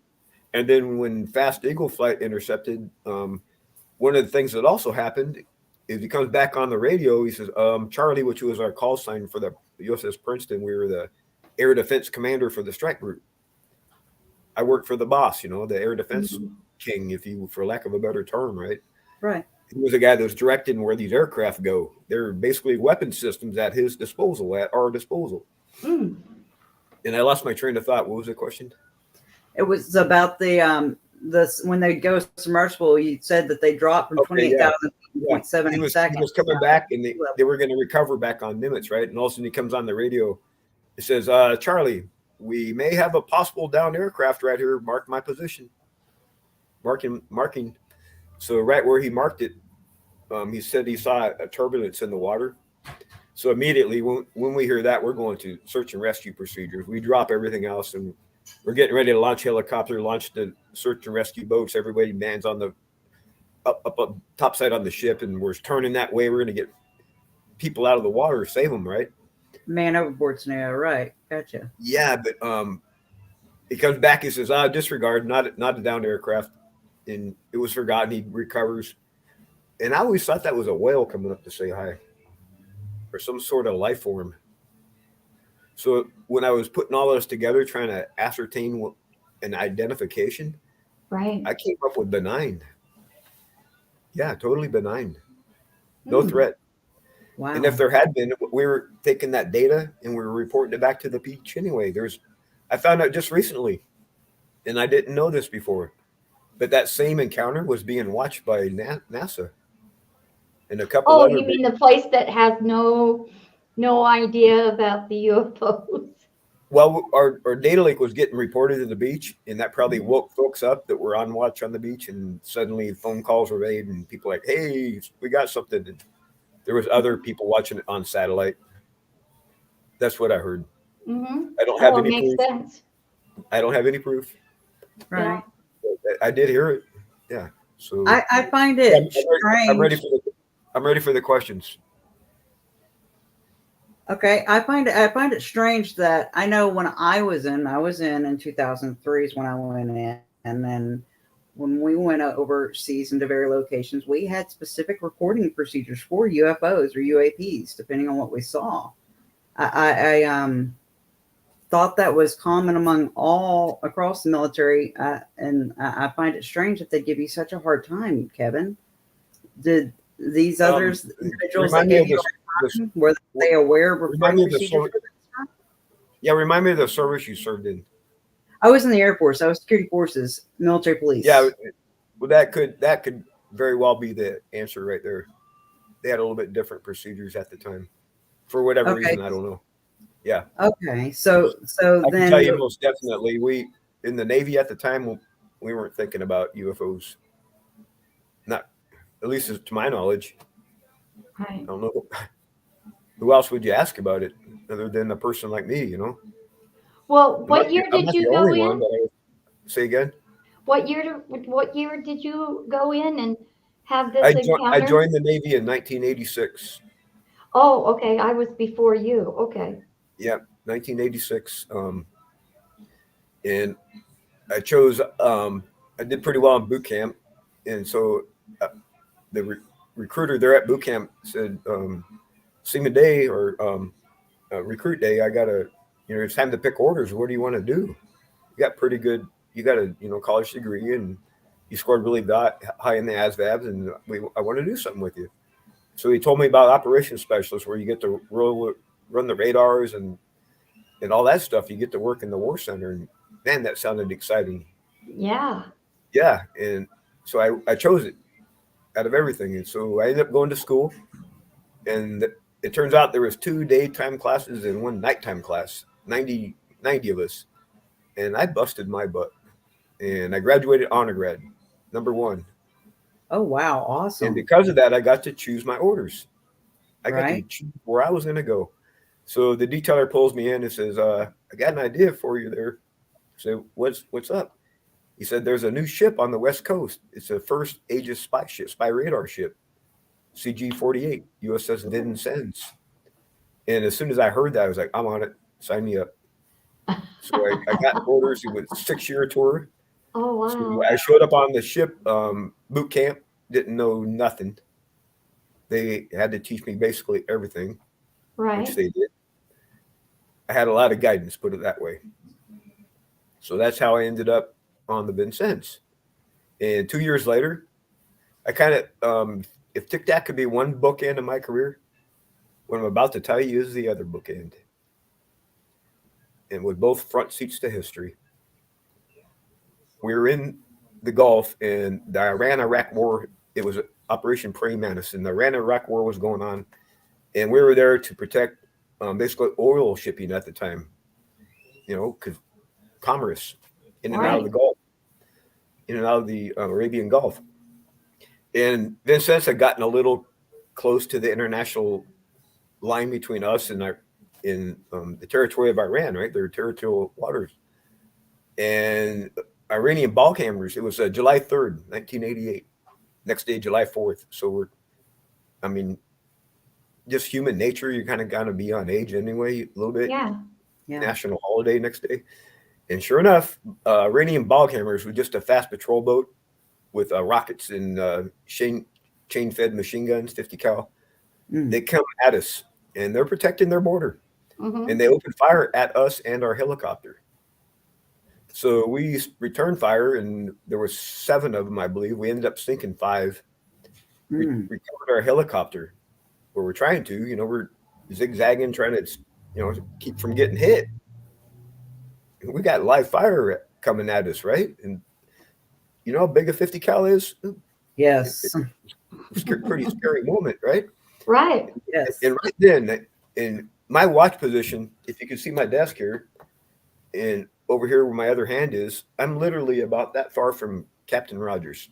And then when Fast Eagle flight intercepted, one of the things that also happened is he comes back on the radio. He says, Charlie, which was our call sign for the USS Princeton, we were the air defense commander for the strike group. I worked for the boss, you know, the air defense king, for lack of a better term, right? Right. He was a guy that was directing where these aircraft go. They're basically weapon systems at his disposal, at our disposal. And I lost my train of thought. What was the question? It was about the when they go submersible. You said that they dropped from 28,000 to 0.7 seconds. He was coming back, and they were going to recover back on Nimitz, right? And all of a sudden he comes on the radio. It says, Charlie, we may have a possible downed aircraft right here. Mark my position. Marking. So right where he marked it, he said he saw a turbulence in the water. So immediately when we hear that, we're going to search and rescue procedures. We drop everything else and we're getting ready to launch helicopter, launch the search and rescue boats. Everybody man's on the up top side on the ship, and we're turning that way. We're going to get people out of the water, save them, right? Man overboard scenario, right? Gotcha. Yeah, but he comes back. He says, disregard, not a downed aircraft, and it was forgotten. He recovers, and I always thought that was a whale coming up to say hi, or some sort of life form. So when I was putting all this together, trying to ascertain an identification, right, I came up with benign. Yeah, totally benign. No threat. Wow. And if there had been, we were taking that data and we were reporting it back to the beach anyway. I found out just recently, and I didn't know this before, but that same encounter was being watched by NASA. And a couple Oh, other you mean the place that has no idea about the UFOs? Well, our data leak was getting reported to the beach, and that probably woke folks up that were on watch on the beach, and suddenly phone calls were made, and people like, hey, we got something. And there was other people watching it on satellite. That's what I heard. I don't have any proof. Sense. I don't have any proof. Right. I did hear it. Yeah. So I find it strange. I'm ready for the questions. Okay, I find it strange that I know when I was in 2003 is when I went in, and then when we went overseas into various locations, we had specific reporting procedures for UFOs or UAPs, depending on what we saw. I thought that was common among all across the military, and I find it strange that they give you such a hard time, Kevin. Did these others individuals that gave you were they aware of reporting procedures? Yeah, remind me of the service you served in. I was in the Air Force. I was security forces, military police. Yeah, well, that could very well be the answer right there. They had a little bit different procedures at the time, for whatever reason. I don't know. Yeah. Okay. So I then can tell you most definitely, we in the Navy at the time, we weren't thinking about UFOs. Not, at least to my knowledge. Right. I don't know. Who else would you ask about it other than a person like me, you know? Well, what year did you go in? Say again? What year did you go in and have this encounter? I joined the Navy in 1986. Oh, okay. I was before you. Okay. Yeah, 1986. And I chose, I did pretty well in boot camp. And so the recruiter there at boot camp said, Seaman Day or recruit day, it's time to pick orders. What do you want to do? You got pretty good, you got a college degree, and you scored really high in the ASVABs, and I want to do something with you. So he told me about operations specialist, where you get to run the radars and all that stuff. You get to work in the war center, and man, that sounded exciting. Yeah. Yeah, and so I chose it out of everything, and so I ended up going to school, and it turns out there was 2 daytime classes and 1 nighttime class, 90 of us, and I busted my butt, and I graduated honor grad, number 1. Oh, wow. Awesome. And because of that, I got to choose my orders. I got to Right. choose where I was going to go. So the detailer pulls me in and says, I got an idea for you there. So what's up? He said, there's a new ship on the West Coast. It's the first AEGIS spy radar ship, CG-48, USS Vincennes. And as soon as I heard that, I was like, I'm on it. Sign me up. So I got orders. It was a 6-year tour. Oh, wow. So I showed up on the ship, boot camp, didn't know nothing. They had to teach me basically everything, Right. which they did. I had a lot of guidance, put it that way. So that's how I ended up on the Vincennes. And 2 years later, I kind of, if TIC TAC could be one bookend of my career, what I'm about to tell you is the other bookend. And with both front seats to history. We were in the Gulf, and the Iran-Iraq war, it was Operation Praying Mantis, and the Iran-Iraq war was going on. And we were there to protect basically oil shipping at the time, because commerce in and out of the Gulf, in and out of the Arabian Gulf. And Vincennes had gotten a little close to the international line between us and the territory of Iran, right? Their territorial waters. And Iranian ball hammers, it was July 3rd, 1988. Next day, July 4th. So just human nature, you're kind of going to be on edge anyway, a little bit. Yeah. National holiday next day. And sure enough, Iranian ball hammers were just a fast patrol boat with rockets and chain-fed machine guns, 50 cal. They come at us, and they're protecting their border. Mm-hmm. And they opened fire at us and our helicopter. So we returned fire, and there was 7 of them, I believe. We ended up sinking 5. We recovered our helicopter, where we're trying to, we're zigzagging, trying to, keep from getting hit. And we got live fire coming at us, right? And you know how big a 50 cal is? Yes. It's a pretty scary moment, right? Right. Yes. And right then, in my watch position, if you can see my desk here, and over here where my other hand is, I'm literally about that far from Captain Rogers,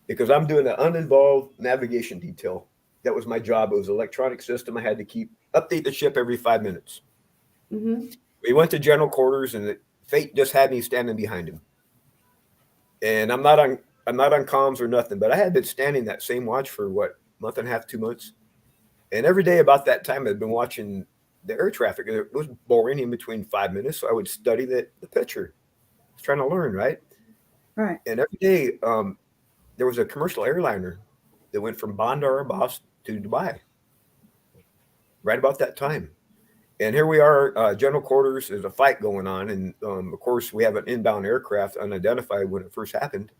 because I'm doing an uninvolved navigation detail. That was my job. It was an electronic system. I had to update the ship every 5 minutes. Mm-hmm. We went to general quarters, and fate just had me standing behind him. And I'm not on comms or nothing, but I had been standing that same watch for month and a half, 2 months. And every day about that time, I'd been watching the air traffic. It was boring in between 5 minutes, so I would study the picture. I was trying to learn, right? Right. And every day, there was a commercial airliner that went from Bandar Abbas to Dubai. Right about that time. And here we are, general quarters. There's a fight going on. And, of course, we have an inbound aircraft unidentified when it first happened.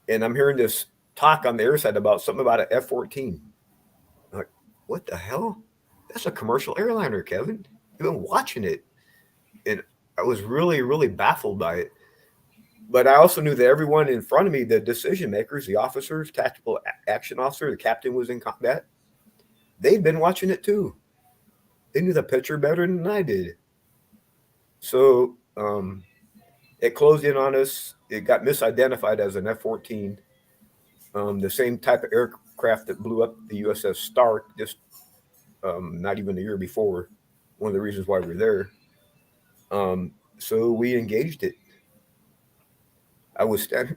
And I'm hearing this talk on the air side about something about an F-14. I'm like, what the hell? That's a commercial airliner, Kevin. You've been watching it. And I was really, really baffled by it. But I also knew that everyone in front of me, the decision makers, the officers, tactical action officer, the captain was in combat. They'd been watching it too. They knew the picture better than I did. So it closed in on us. It got misidentified as an F-14, the same type of aircraft that blew up the USS Stark just not even a year before. One of the reasons why we're there. So we engaged it. I was standing,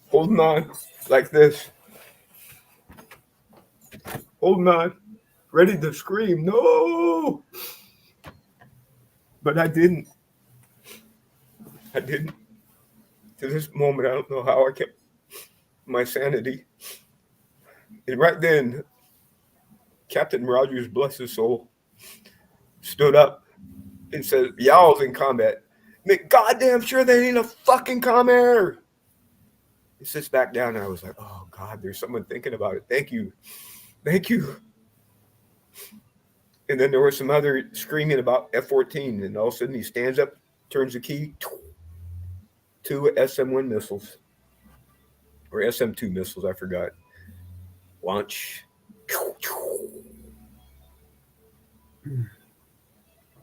holding on like this, holding on, ready to scream, no! But I didn't. To this moment, I don't know how I kept my sanity. And right then, Captain Rogers, bless his soul, stood up and said, y'all's in combat. Make goddamn sure they ain't a fucking comm. He sits back down, and I was like, oh, God, there's someone thinking about it. Thank you. Thank you. And then there was some other screaming about F-14, and all of a sudden he stands up, turns the key, 2 SM-1 missiles, or SM-2 missiles, I forgot. Launch.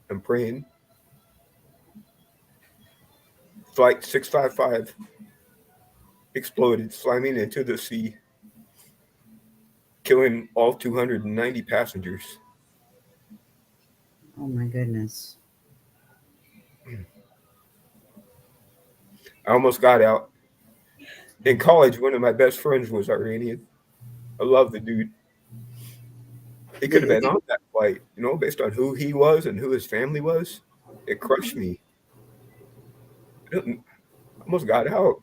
I'm praying. Flight 655 exploded, slamming into the sea, killing all 290 passengers. Oh my goodness. I almost got out. In college, one of my best friends was Iranian. I love the dude. He could have been on that flight, you know, based on who he was and who his family was. It crushed me. I almost got out.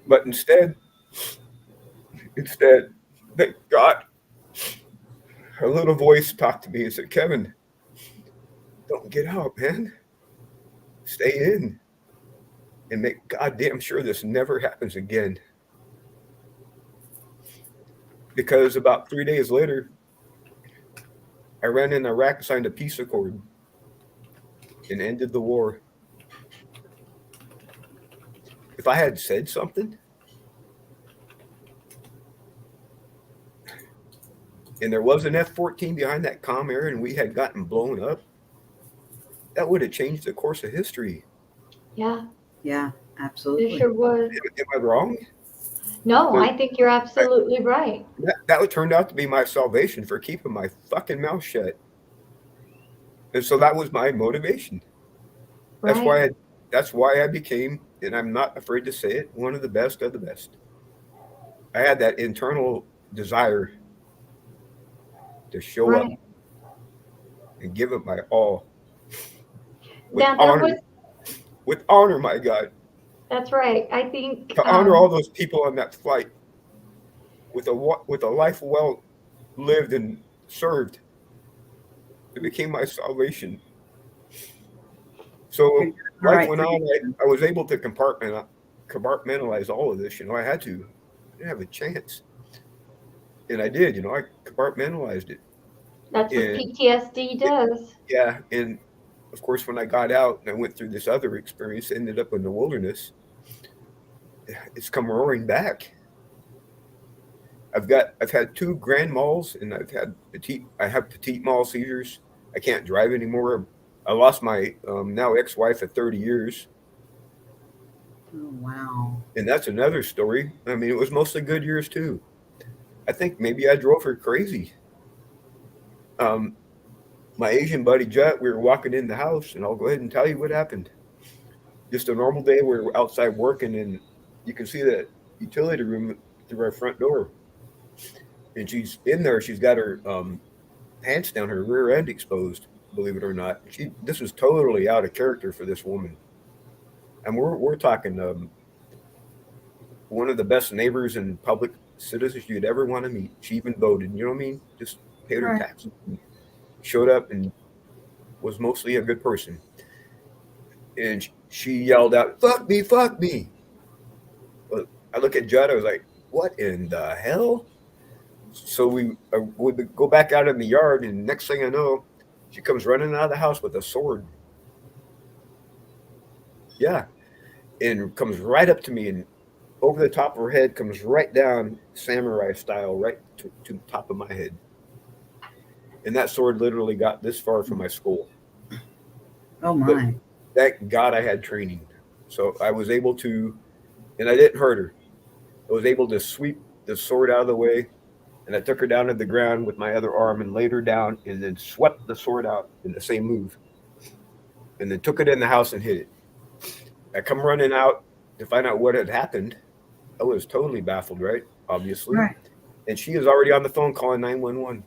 But instead, thank God, a little voice talked to me and said, Kevin, don't get out, man. Stay in and make goddamn sure this never happens again. Because about 3 days later, I ran in Iraq, signed a peace accord, and ended the war. If I had said something, and there was an F-14 behind that comm area and we had gotten blown up, that would have changed the course of history. Yeah. Yeah, It absolutely. sure would. Am I wrong? No, I think you're absolutely right. That would turn out to be my salvation for keeping my fucking mouth shut. And so that was my motivation. Right. That's why I became, and I'm not afraid to say it, one of the best of the best. I had that internal desire to show up and give it my all. With Now, there honor. was, With honor, my God. that's right. I think To honor all those people on that flight with a life well lived and served. It became my salvation. So life went on. I was able to compartmentalize all of this. You know, I had to. I didn't have a chance. And I did. You know, I compartmentalized it. That's what PTSD does. Yeah. And of course, when I got out and I went through this other experience, ended up in the wilderness, it's come roaring back. I've had 2 grand mals, and I have petite mal seizures. I can't drive anymore. I lost my now ex-wife of 30 years. Oh, wow. And that's another story. I mean, it was mostly good years too. I think maybe I drove her crazy. My Asian buddy Jet, we were walking in the house, and I'll go ahead and tell you what happened. Just a normal day. We were outside working, and you can see that utility room through our front door. And she's in there. She's got her pants down, her rear end exposed, believe it or not. This was totally out of character for this woman. And we're talking one of the best neighbors and public citizens you'd ever want to meet. She even voted, you know what I mean? Just paid her taxes. Showed up and was mostly a good person. And she yelled out, fuck me, fuck me. Well, I look at Judd, I was like, what in the hell? So we would go back out in the yard, and next thing I know, she comes running out of the house with a sword. Yeah. And comes right up to me, and over the top of her head, comes right down samurai style, right to the top of my head. And that sword literally got this far from my skull. Oh, my. But thank God I had training. So I was able to, and I didn't hurt her. I was able to sweep the sword out of the way, and I took her down to the ground with my other arm and laid her down, and then swept the sword out in the same move. And then took it in the house and hid it. I come running out to find out what had happened. I was totally baffled, right? Obviously. Right. And she is already on the phone calling 911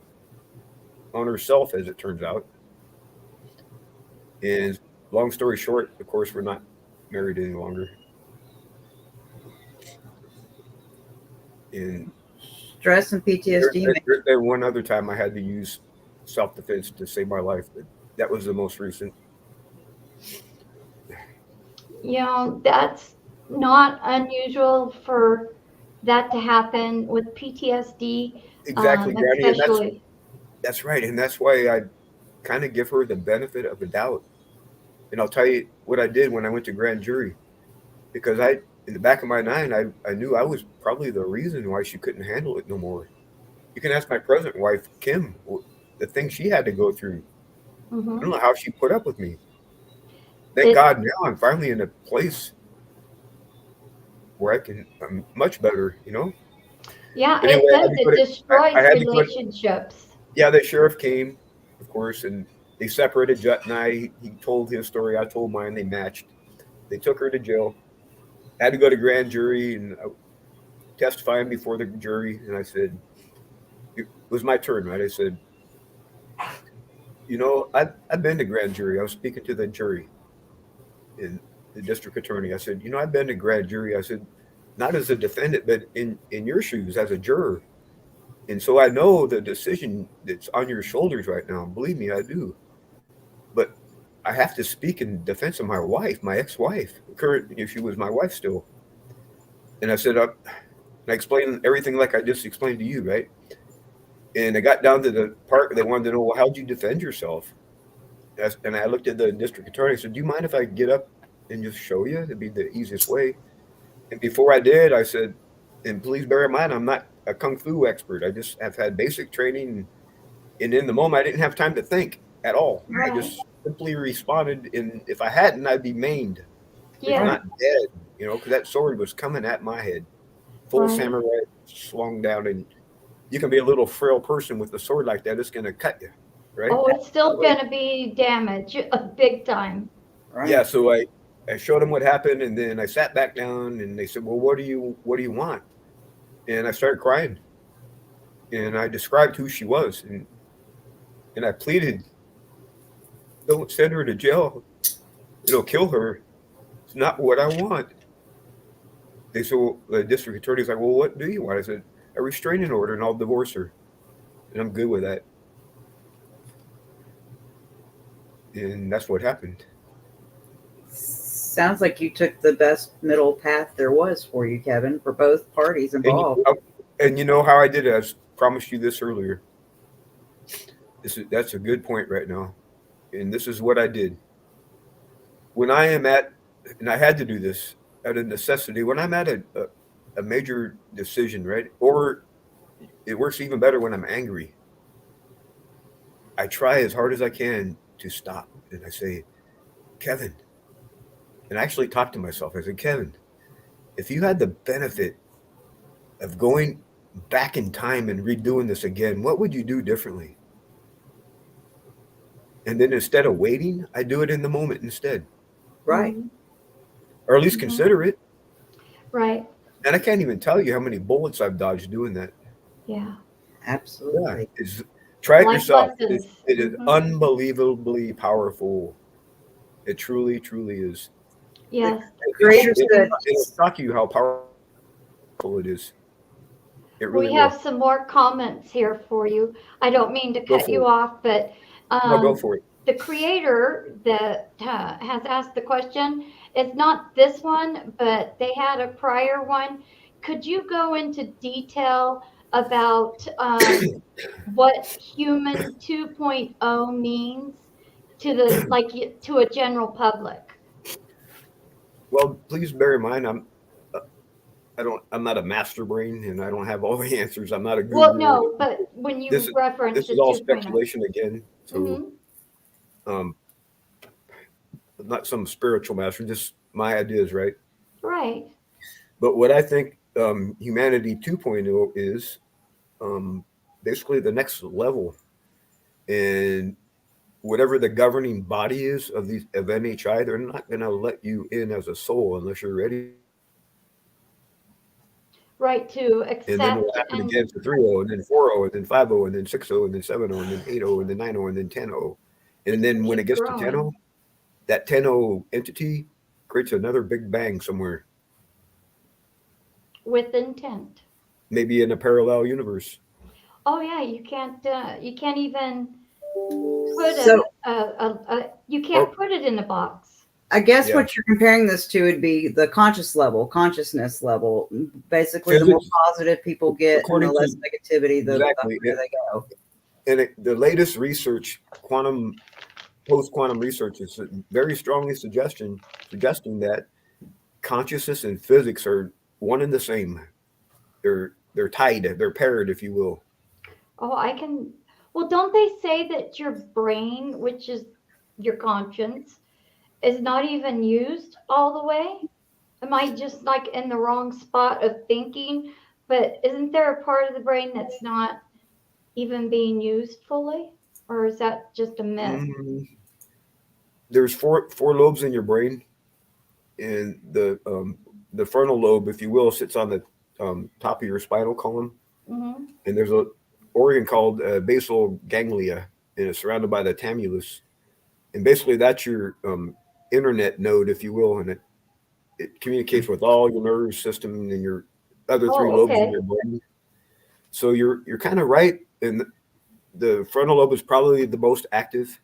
on herself, as it turns out. And long story short, of course, we're not married any longer. And stress and PTSD. There one other time I had to use self-defense to save my life, but that was the most recent. you know, that's not unusual for that to happen with PTSD, Exactly, Granny, and especially. that's right, and that's why I kind of give her the benefit of the doubt. And I'll tell you what I did when I went to grand jury, because in the back of my mind, I knew I was probably the reason why she couldn't handle it no more. You can ask my present wife, Kim, the thing she had to go through. I don't Mhm. know how she put up with me. Thank It, God now I'm finally in a place where I'm much better, you know? yeah, But it anyway, does. It I destroys had to go to, relationships. yeah, the sheriff came, of course, and they separated Jet and I. He told his story, I told mine, they matched. They took her to jail. I had to go to grand jury and testifying before the jury. And I said, it was my turn, right? I said, I've been to grand jury. I was speaking to the jury and the district attorney. I said, I've been to grand jury. I said, not as a defendant, but in your shoes as a juror. And so I know the decision that's on your shoulders right now. Believe me, I do. But I have to speak in defense of my wife, my ex-wife, current, if she was my wife still. And I said, I explained everything like I just explained to you, right? And I got down to the part they wanted to know, well, how'd you defend yourself? And I looked at the district attorney. I said, do you mind if I get up and just show you? It'd be the easiest way. And before I did, I said, and please bear in mind, I'm not a kung fu expert. I just have had basic training. And in the moment, I didn't have time to think at all. I Right. just simply responded. And if I hadn't, I'd be maimed, if Yeah. Right. not dead, because that sword was coming at my head, full Right. samurai, swung down. And you can be a little frail person with a sword like that. It's going to cut you, right? Oh, it's still Anyway, going to be damage, big time. yeah, Right. so I showed them what happened, and then I sat back down, and they said, well, what do you want? And I started crying, and I described who she was, and I pleaded, don't send her to jail. It'll kill her. It's not what I want. They said, well, the district attorney's like, well, what do you want? I said, a restraining order, and I'll divorce her, and I'm good with that. And that's what happened. Sounds like you took the best middle path there was for you, Kevin, for both parties And involved. you know how I did it. I promised you this earlier. That's a good point right now, and this is what I did. When I am at, and I had to do this out of necessity, when I'm at a major decision, right? Or it works even better when I'm angry. I try as hard as I can to stop. And I say, Kevin, and I actually talk to myself. I said, Kevin, if you had the benefit of going back in time and redoing this again, what would you do differently? And then instead of waiting, I do it in the moment instead, Right. Mhm. or at least Mhm. consider it. Right. And I can't even tell you how many bullets I've dodged doing that. Yeah. Yeah, Absolutely. try it Life yourself. lessons. It is Mhm. unbelievably powerful. It truly, truly is. The Yes. creator said, It'll shock you how powerful it is. It really We have will. some more comments here for you. I don't mean to Go cut for you it. off, but No, go for it. the creator that has asked the question is not this one, but they had a prior one. Could you go into detail about what human 2.0 means to the to a general public? Well, please bear in mind, uh, I'm not a master brain, and I don't have all the answers. I'm not a Well, guru. no, but when This you is reference this the is all 2.0. speculation again. So, Mm-hmm. um, not some spiritual master, just my ideas, right? Right. But what I think humanity 2.0 is um, basically the next level, and whatever the governing body is of NHI, they're not going to let you in as a soul unless you're ready. Right, to And then what accept happened and again to 3.0, and then 4.0, and then 5.0, and then 6.0, and then 7.0, and then 8.0, and then 9.0, and then 10.0. And then when it keep gets to 10.0, growing. that 10.0 entity creates another big bang somewhere, With intent. maybe in a parallel universe. Oh yeah, you can't even put so you can't Or put it in a box. I guess Yeah. what you're comparing this to would be the consciousness level. Basically, the more Physics, positive people get and according the less to negativity, the exactly higher they go. and the latest research, post-quantum research, is very strongly suggesting that consciousness and physics are one and the same. They're tied, they're paired, if you will. Oh, well, don't they say that your brain, which is your conscience, is not even used all the way? Am I just like in the wrong spot of thinking? But isn't there a part of the brain that's not even being used fully? Or is that just a myth? There's four lobes in your brain, and the frontal lobe, if you will, sits on the top of your spinal column, Mm-hmm. and there's a organ called basal ganglia, and it's surrounded by the tamulus, and basically that's your internet node, if you will, and it communicates with all your nervous system and your other three Oh, lobes in okay. your brain. So you're kind of right, and the frontal lobe is probably the most active.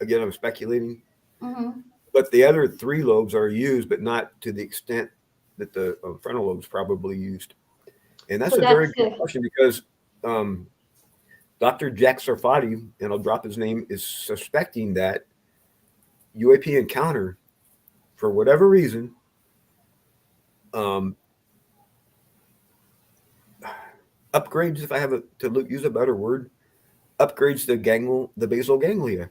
Again, I'm speculating, Mm-hmm. but the other three lobes are used, but not to the extent that the frontal lobe is probably used. And that's So a very that's good the, question, because Dr. Jack Sarfati, and I'll drop his name, is suspecting that UAP encounter, for whatever reason, upgrades, if I have to use a better word, upgrades the basal ganglia.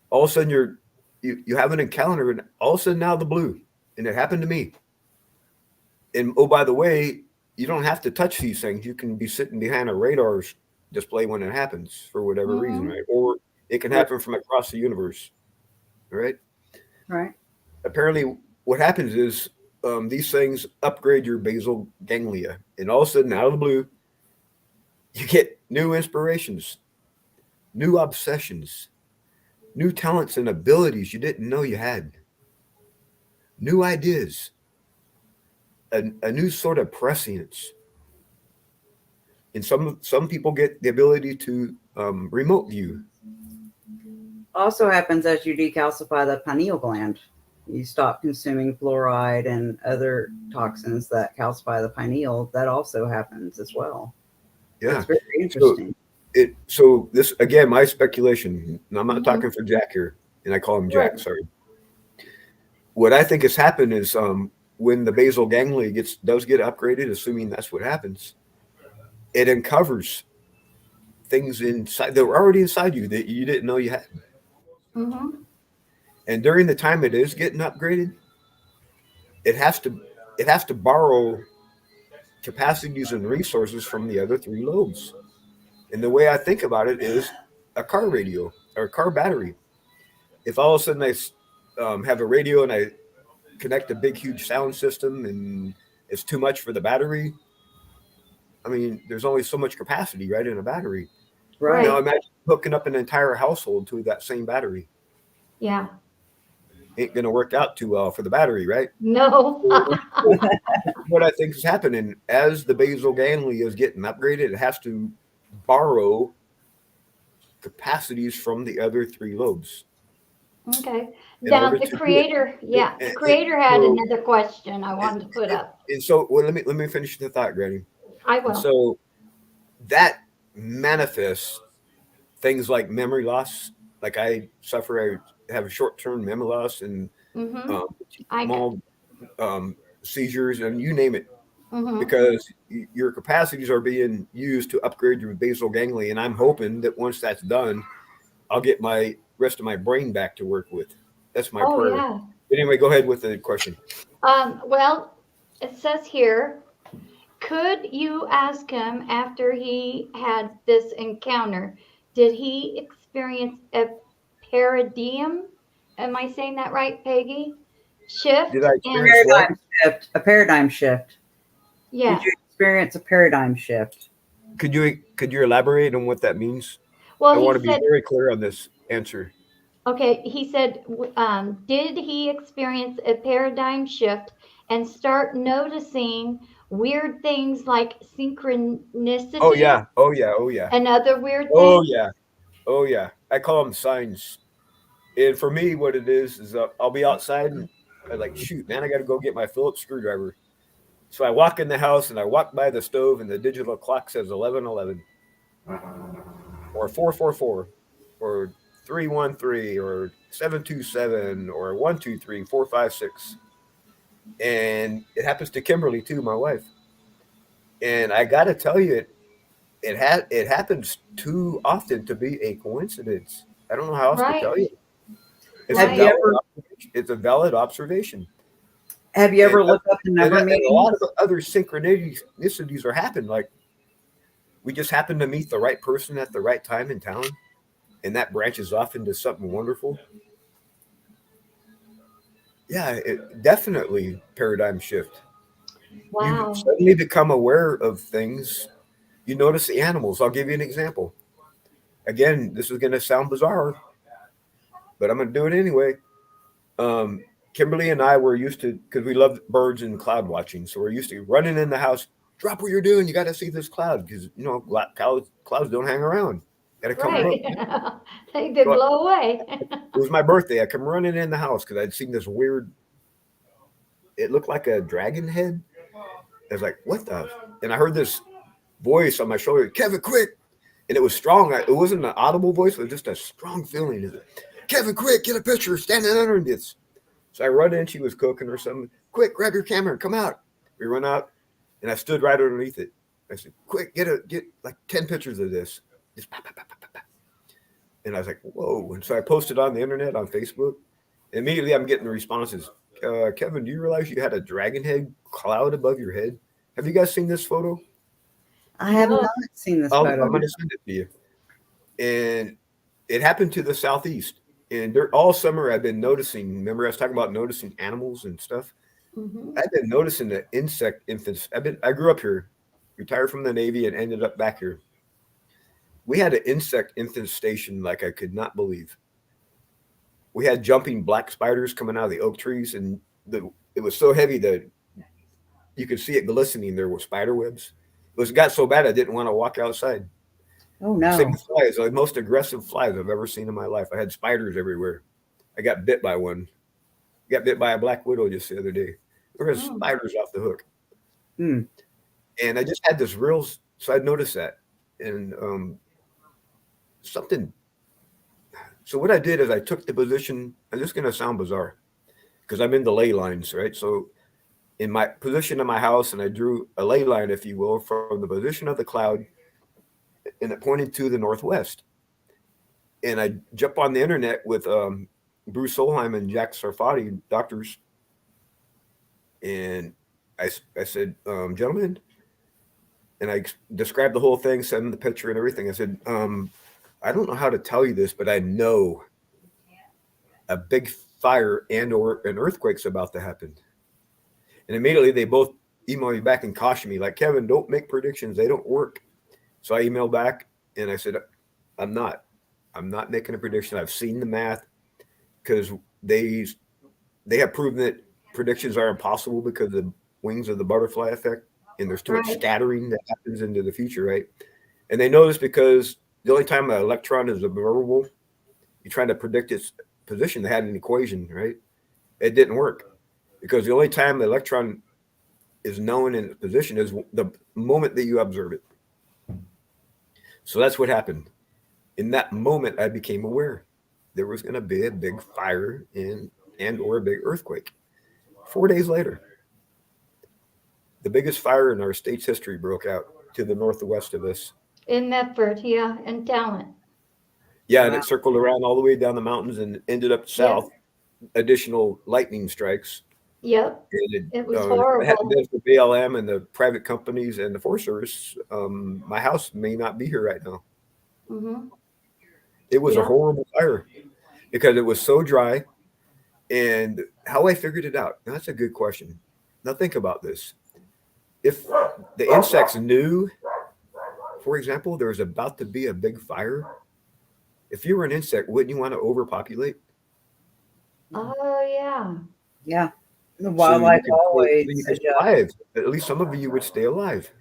All of a sudden you have an encounter, and all of a sudden now the blue, and it happened to me. And oh, by the way, you don't have to touch these things. You can be sitting behind a radar display when it happens for whatever reason, right? Or it can happen from across the universe, right? Right. Apparently, what happens is these things upgrade your basal ganglia, and all of a sudden, out of the blue, you get new inspirations, new obsessions, new talents and abilities you didn't know you had, new ideas, a new sort of prescience. And some people get the ability to remote view. Also happens as you decalcify the pineal gland. You stop consuming fluoride and other toxins that calcify the pineal. That also happens as well. Yeah. It's very interesting. So this, again, my speculation, and I'm not Mhm. talking for Jack here, and I call him Jack, Right. sorry. What I think has happened is when the basal ganglia does get upgraded, assuming that's what happens, it uncovers things inside that were already inside you that you didn't know you had. Mm-hmm. And during the time it is getting upgraded, it has to borrow capacities and resources from the other three lobes. And the way I think about it is a car radio or a car battery. If all of a sudden I have a radio and I connect a big, huge sound system and it's too much for the battery, I mean, there's only so much capacity, right, in a battery. Right. Now imagine hooking up an entire household to that same battery. Yeah. Ain't going to work out too well for the battery, right? No. What I think is happening as the basal ganglia is getting upgraded, it has to borrow capacities from the other three lobes. Okay. In Now order the to do it. creator, yeah, the creator had another question I wanted to put up. And so, well, let me finish the thought, Granny. I And will. so that manifests things like memory loss. Like I have a short-term memory loss and Mm-hmm. small seizures, and you name it, Mm-hmm. because your capacities are being used to upgrade your basal ganglia. And I'm hoping that once that's done, I'll get my rest of my brain back to work with. That's my prayer. Yeah. But anyway, go ahead with the question. Well, it says here, could you ask him after he had this encounter, did he experience a paradigm? Am I saying that right, Peggy? Shift? Did I experience what? A paradigm shift. Yeah. Did you experience a paradigm shift? Could you elaborate on what that means? Well, I want to he be said, very clear on this answer. okay, he said, did he experience a paradigm shift and start noticing weird things like synchronicity? Oh yeah. And other weird Oh things? yeah. I call them signs. And for me, what it is I'll be outside and I'm like, shoot, man, I got to go get my Phillips screwdriver. So I walk in the house and I walk by the stove and the digital clock says 11:11 or 4:44 or 3:13 or 7:27 or 1:23 4:56. And it happens to Kimberly too, my wife. And I got to tell you, it happens too often to be a coincidence. I don't know how else to tell you. Right. It's Have a you Right. valid observation. It's a valid observation. Have you ever And, looked up the number and a meeting? lot of other synchronicities are happening. Like we just happen to meet the right person at the right time in town, and that branches off into something wonderful. Yeah, it definitely paradigm shift. You Wow. suddenly become aware of things. You notice the animals. I'll give you an example. Again, this is going to sound bizarre, but I'm going to do it anyway. Um, Kimberly and I were used to, because we love birds and cloud watching, so we're used to running in the house. Drop what you're doing. You got to see this cloud because clouds don't hang around. Got to come look. Right. They did So blow away. it was my birthday. I come running in the house because I'd seen this weird. It looked like a dragon head. I was like, "What the?" And I heard this voice on my shoulder, "Kevin, quick!" And it was strong. It wasn't an audible voice. It was just a strong feeling. Kevin, quick, get a picture standing under this. So I run in. She was cooking or something. Quick, grab your camera and come out. We run out, and I stood right underneath it. I said, "Quick, get like 10 pictures of this." Just pop, pop, pop, pop, pop. And I was like, "Whoa!" And so I posted on the internet on Facebook. Immediately, I'm getting the responses. Kevin, do you realize you had a dragon head cloud above your head? Have you guys seen this photo? I have No. not seen this I'm photo. going to send it to you. And it happened to the southeast. And all summer, I've been noticing. Remember, I was talking about noticing animals and stuff. Mhm. I've been noticing the insect infants. I grew up here, retired from the Navy, and ended up back here. We had an insect infestation like I could not believe. We had jumping black spiders coming out of the oak trees, and it was so heavy that you could see it glistening. There were spider webs. It got so bad I didn't want to walk outside. Oh Same no. with flies, the most aggressive flies I've ever seen in my life. I had spiders everywhere. I got bit by one. Got bit by a black widow just the other day. There were Mm. spiders off the hook. Hmm. And I just had this real, so I noticed that. And something, so what I did is I took the position, and this is going to sound bizarre because I'm in the ley lines, right? So in my position in my house, and I drew a ley line, if you will, from the position of the cloud, and it pointed to the northwest. And I jump on the internet with Bruce Solheim and Jack Sarfati, doctors, and I said, gentlemen, and I described the whole thing, sent them the picture and everything. I said, I don't know how to tell you this, but I know a big fire and or an earthquake's about to happen. And immediately they both emailed me back and cautioned me, like, Kevin, don't make predictions. They don't work. So I emailed back and I said, I'm not making a prediction. I've seen the math because they have proven that predictions are impossible because of the wings of the butterfly effect. And there's too much Right. scattering that happens into the future, right? And they know this because the only time an electron is observable, you're trying to predict its position. They had an equation, right? It didn't work because the only time the electron is known in its position is the moment that you observe it. So that's what happened. In that moment, I became aware there was going to be a big fire and or a big earthquake. 4 days later, the biggest fire in our state's history broke out to the northwest of us. In Medford, yeah, and Talent. Yeah, and Wow. it circled around all the way down the mountains and ended up south. Additional lightning strikes. Yep. And It was if it hadn't horrible. been for BLM and the private companies and the Forest Service, my house may not be here right now. Hmm. It was a Yeah. horrible fire because it was so dry. And how I figured it out, now that's a good question. Now think about this. If the insects knew, for example, there was about to be a big fire, if you were an insect, wouldn't you want to overpopulate? Oh, yeah. Yeah. The So you wildlife could, always so you could adjusts. survive. At least some of you would stay alive.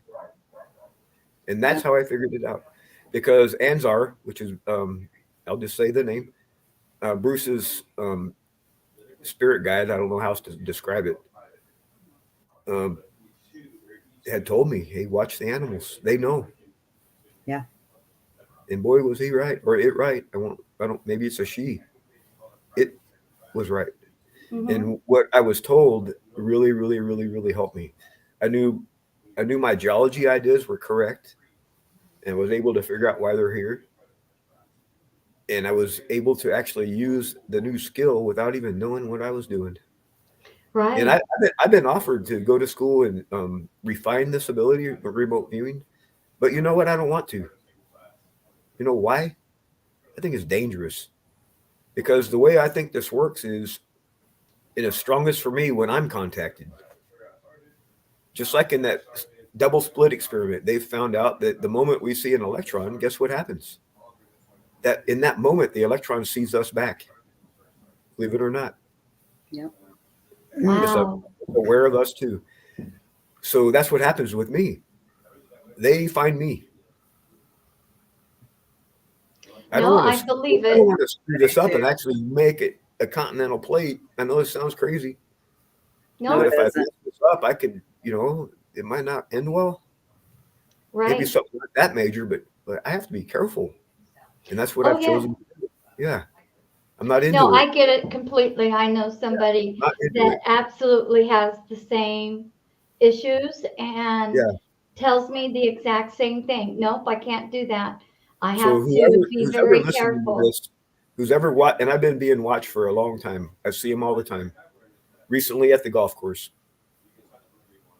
And that's how I figured it out. Because Anzar, which is, I'll just say the name, Bruce's spirit guide, I don't know how else to describe it, had told me, hey, watch the animals. They know. Yeah. And boy, was he right, or it right. I don't, maybe it's a she. It was right. Mhm. And what I was told really, really, really, really helped me. I knew my geology ideas were correct and was able to figure out why they're here. And I was able to actually use the new skill without even knowing what I was doing. Right. And I've been offered to go to school and refine this ability of remote viewing. But you know what? I don't want to. You know why? I think it's dangerous. Because the way I think this works is it is strongest for me when I'm contacted. Just like in that double split experiment, they found out that the moment we see an electron, guess what happens? That in that moment, the electron sees us back. Believe it or not. Yep. Wow. It's aware of us too. So that's what happens with me. They find me. I don't want to screw this up and actually make it a continental plate. I know this sounds crazy. No, But it if I mess doesn't. this up, I could, it might not end well. right. Maybe something not that major, but I have to be careful. And that's what Oh, I've yeah. chosen to do. Yeah. I'm not into No, it. I get it completely. I know somebody Not into that it. absolutely has the same issues and Yeah. tells me the exact same thing. Nope, I can't do that. I So have to be who's ever very listening to careful. this, who's ever watched, and I've been being watched for a long time. I see them all the time. Recently at the golf course,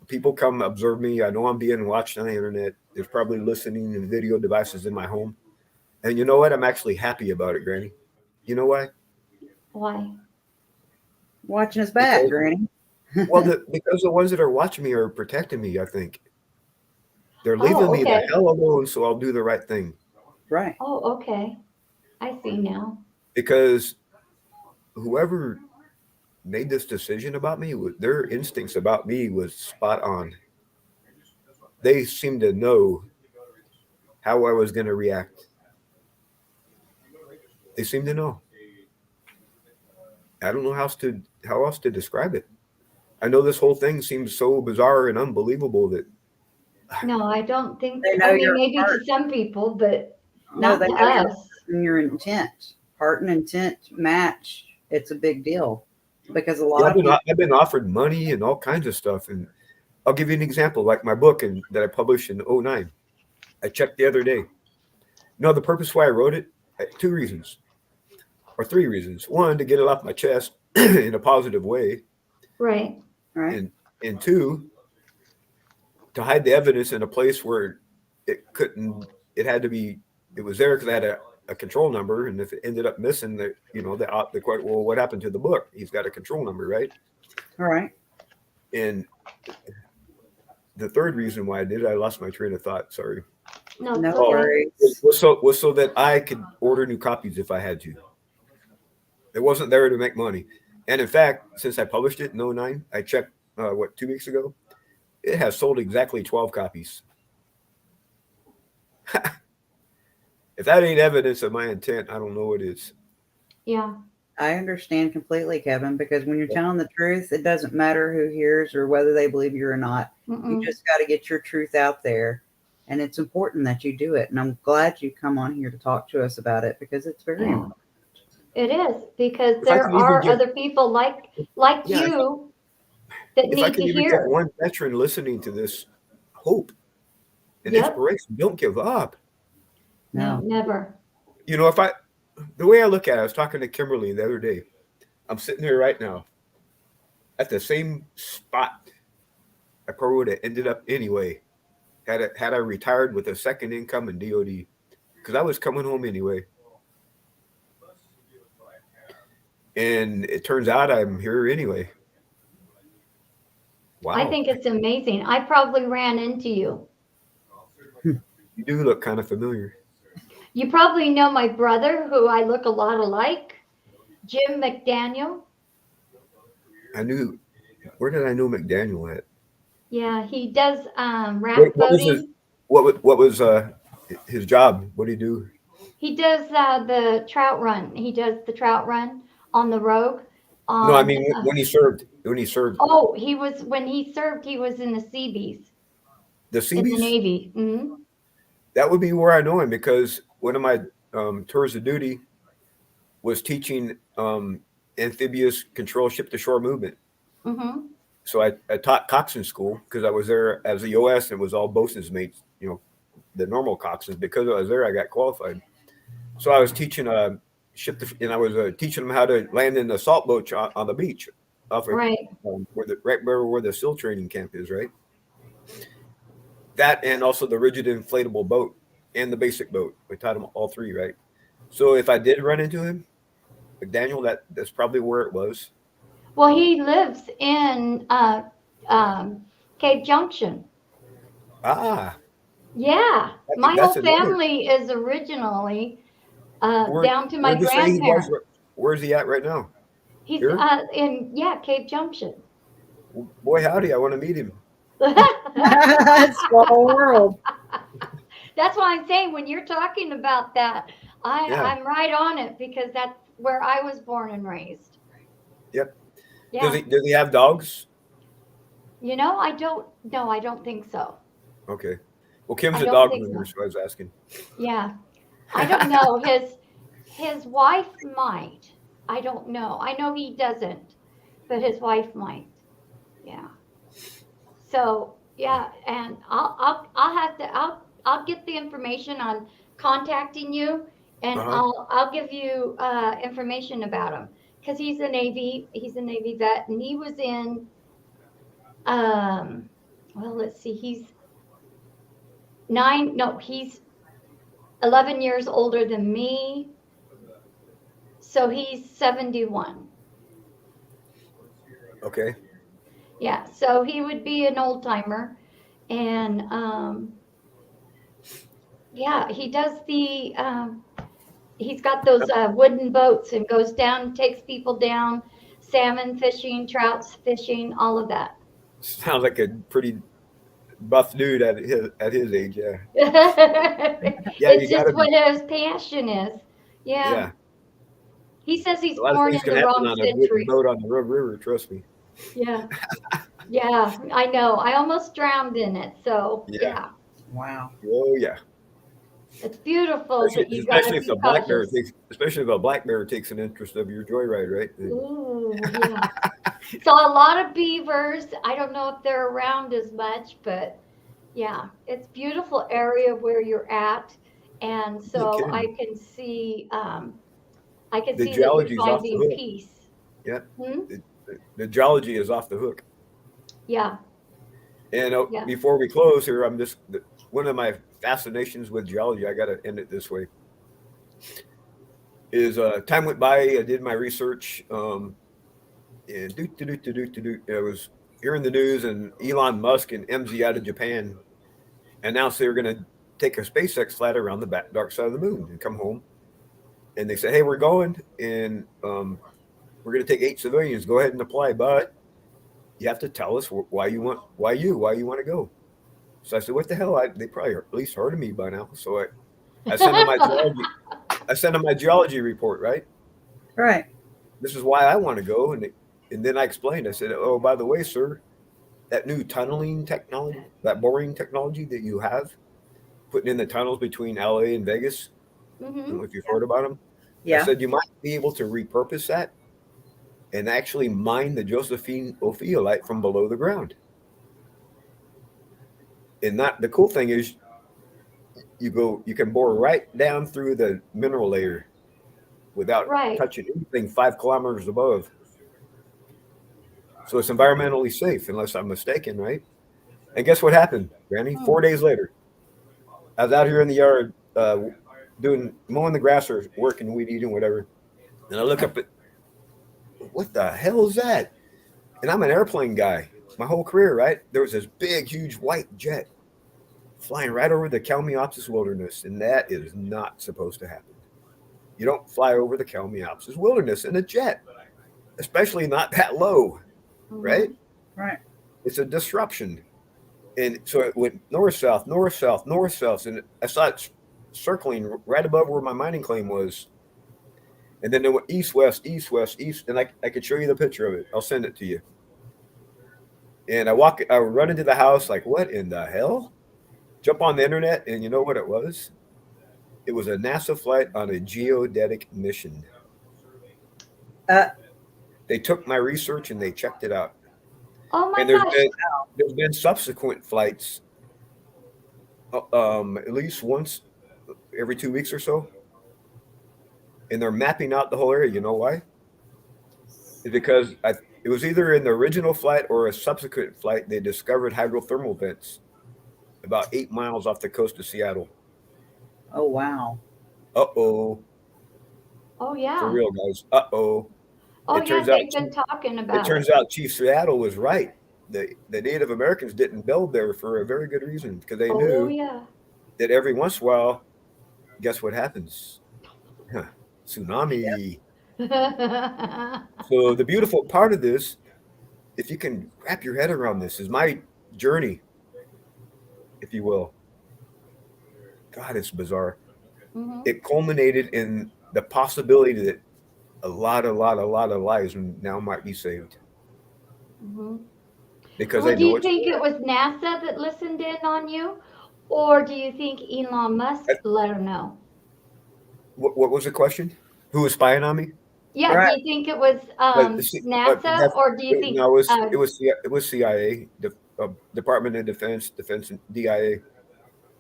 people come observe me. I know I'm being watched on the internet. There's probably listening and video devices in my home. And you know what? I'm actually happy about it, Granny. You know why? Why? Watching us back, Because, Granny. because the ones that are watching me are protecting me, I think. They're leaving Oh, me the okay. hell alone, so I'll do the right thing. Right. Oh, okay. I see now. Because whoever made this decision about me, their instincts about me was spot on. They seemed to know how I was going to react. They seemed to know. I don't know how else to describe it. I know this whole thing seems so bizarre and unbelievable that No, I don't think, They know I mean, your maybe heart. to some people, but No, not they to know us. your intent. Heart and intent match. It's a big deal because a yeah, lot of people. I've been offered money and all kinds of stuff. And I'll give you an example, like my book that I published in 2009. I checked the other day. No, the purpose why I wrote it, 2 reasons or 3 reasons. One, to get it off my chest in a positive way. Right. Right. And 2, to hide the evidence in a place where it had to be, it was there because I had a control number. And if it ended up missing the quite, well, what happened to the book? He's got a control number, right? All right. And the 3rd reason why I did it, I lost my train of thought. Sorry. No, No it's okay. worries. Was so that I could order new copies if I had to. It wasn't there to make money. And in fact, since I published it in 2009, I checked 2 weeks ago. It has sold exactly 12 copies. If that ain't evidence of my intent, I don't know what is. Yeah. I understand completely, Kevin, because when you're telling the truth, it doesn't matter who hears or whether they believe you or not. Mm-mm. You just got to get your truth out there. And it's important that you do it. And I'm glad you come on here to talk to us about it because it's very Yeah. important. It is, because If I there could even are get- other people like Yeah, you that If I need could to even hear. get one veteran listening to this, hope and Yep. inspiration, don't give up. No, never. You know, the way I look at it, I was talking to Kimberly the other day. I'm sitting here right now at the same spot I probably would have ended up anyway had I retired with a second income in DOD, because I was coming home anyway. And it turns out I'm here anyway. Wow. I think it's amazing. I probably ran into you. You do look kind of familiar. You probably know my brother, who I look a lot alike, Jim McDaniel. Where did I know McDaniel at? Yeah, he does raft boating. What was his job? What did he do? He does the trout run. He does the trout run on the Rogue. No, I mean when he served. Oh, when he served, he was in the Seabees. The In the Seabees? Navy. Mm-hmm. That would be where I know him, because one of my tours of duty was teaching amphibious control ship-to-shore movement. Mm-hmm. So I taught coxswain school because I was there as a OS, and it was all bosun's mates, the normal coxswains. Because I was there, I got qualified. So I was teaching and I was teaching them how to land in the salt boat on the beach, off of, Right. right where the SEAL training camp is, right? That, and also the rigid inflatable boat and the basic boat. We taught them all three, right? So if I did run into him, Daniel, that's probably where it was. Well, he lives in Cave Junction. Ah. Yeah, my whole That's family is originally down to my where'd you say he was? grandparents. Where's he at right now? He's Here? in Cave Junction. Boy, howdy, I want to meet him. Small world. That's why I'm saying, when you're talking about that, I'm right on it, because that's where I was born and raised. Yep. Yeah. Does he have dogs? I don't think so. Okay. Well, Kim's I a don't dog think groomer, so. so I was asking. Yeah. I don't know. His wife might. I don't know. I know he doesn't, but his wife might. Yeah. So yeah, and I'll get the information on contacting you, and I'll give you information about him, because he's a Navy vet, and he was in well, let's see, he's 11 years older than me, so he's 71. Okay. Yeah, so he would be an old timer, and yeah, he does he's got those wooden boats, and goes down, takes people down, salmon fishing, trout fishing, all of that. Sounds like a pretty buff dude at his age, yeah. It's just what his passion is. Yeah. He says he's A lot of born things in can the happen wrong on a century. boat on the river, trust me. Yeah. Yeah, I know. I almost drowned in it. So yeah. Wow. Oh yeah. It's beautiful, but you especially gotta if be a black bear cautious. takes an interest of your joyride, right? Ooh, yeah. So a lot of beavers. I don't know if they're around as much, but yeah, it's beautiful area where you're at, and so I can see The that you're geology is off the finding hook. peace. Yeah. Hmm? The geology is off the hook. Yeah. And Yeah. before we close here, one of my fascinations with geology, I got to end it this way, is time went by, I did my research, and I was hearing the news, and Elon Musk and MZ out of Japan announced they were going to take a SpaceX flight around the dark side of the moon and come home. And they said, hey, we're going, and we're going to take 8 civilians. Go ahead and apply, but you have to tell us why you want to go. So I said, what the hell? They probably at least heard of me by now. So I sent them my geology report, right? Right. This is why I want to go. And then I explained, I said, oh, by the way, sir, that new tunneling technology, that boring technology that you have, putting in the tunnels between LA and Vegas, I don't know if you've heard about them. Yeah. I said, you might be able to repurpose that and actually mine the Josephine ophiolite from below the ground. And the cool thing is, you can bore right down through the mineral layer without touching anything 5 kilometers above. So it's environmentally safe, unless I'm mistaken, right? And guess what happened, Granny? 4 days later, I was out here in the yard mowing the grass or working, weed eating, whatever. And I look up at, what the hell is that? And I'm an airplane guy my whole career, right? There was this big, huge white jet flying right over the Kalmiopsis wilderness, and that is not supposed to happen. You don't fly over the Kalmiopsis wilderness in a jet, especially not that low, right? Right. It's a disruption. And so it went north, south, north, south, north, south, and I saw it circling right above where my mining claim was. And then it went east, west, east, west, east. And I could show you the picture of it. I'll send it to you. And I run into the house like, what in the hell? Jump on the internet, and you know what it was? It was a NASA flight on a geodetic mission. They took my research and they checked it out. Oh my And gosh. there's been subsequent flights, at least once every 2 weeks or so. And they're mapping out the whole area. You know why? It's because it was either in the original flight or a subsequent flight, they discovered hydrothermal vents about 8 miles off the coast of Seattle. Oh, wow. Uh-oh. Oh yeah. For real, guys. Uh-oh. Oh It yeah, turns out they've been talking about It turns out Chief Seattle was right. The Native Americans didn't build there for a very good reason, because they Oh knew yeah. that every once in a while, guess what happens? Tsunami. So the beautiful part of this, if you can wrap your head around this, is my journey, if you will. God, it's bizarre. Mhm. It culminated in the possibility that a lot of lives now might be saved. Mhm. Because Well, they do know you it's think it was NASA that listened in on you, or do you think Elon Musk let him know? What was the question? Who was spying on me? Yeah, Right. do you think it was NASA, or do you think no, it was CIA, Department of Defense, and DIA,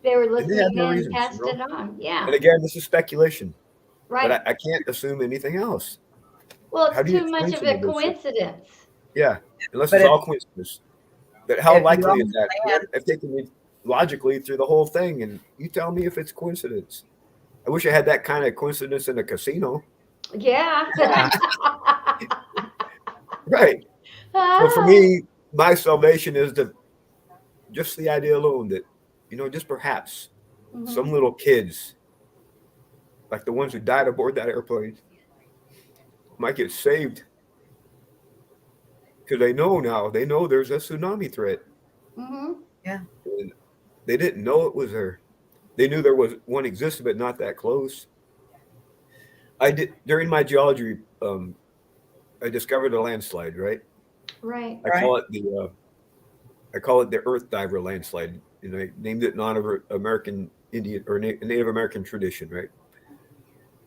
they were and they had listening their in and reasons, passed it on? And Yeah, again, this is speculation, but right. I can't assume anything else. Well, How it's do you too much explain of some a of this stuff? coincidence. Yeah, unless But it's all coincidence. But how if you likely is that? understand, I've taken me logically through the whole thing, and you tell me if it's coincidence. I wish I had that kind of coincidence in a casino. Yeah. Right. So for me, my salvation is just the idea alone that, just perhaps some Mhm. little kids, like the ones who died aboard that airplane, might get saved, because they know there's a tsunami threat. Mhm. yeah, And they didn't know it was there. They knew there was one existed, but not that close. I did during my geology. I discovered a landslide. Right. Right. I right. call it the Earth Diver landslide. I named it in honor of American Indian or Native American tradition. Right.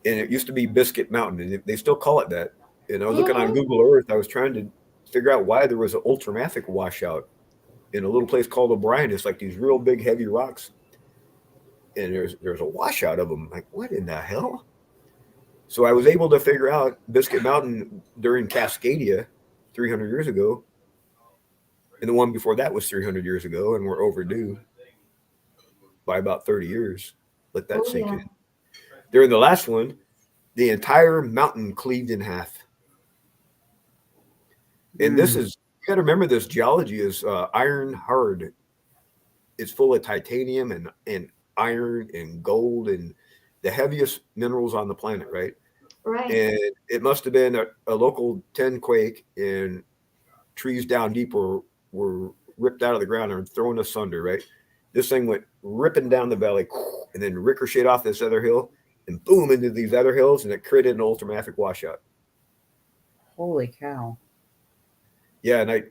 And it used to be Biscuit Mountain, and they still call it that. And I was looking on Mhm. Google Earth. I was trying to figure out why there was an ultramafic washout in a little place called O'Brien. It's like these real big, heavy rocks, and there's a washout of them. Like, what in the hell? So I was able to figure out Biscuit Mountain during Cascadia 300 years ago, and the one before that was 300 years ago, and we're overdue by about 30 years. Let that Oh sink yeah. in. During the last one, the entire mountain cleaved in half. And this is, you got to remember, this geology is iron hard. It's full of titanium and iron and gold and the heaviest minerals on the planet, right? Right. And it must have been a local 10 quake, and trees down deep were ripped out of the ground and thrown asunder, right? This thing went ripping down the valley and then ricocheted off this other hill and boom into these other hills, and it created an ultramafic washout. Holy cow. Yeah, and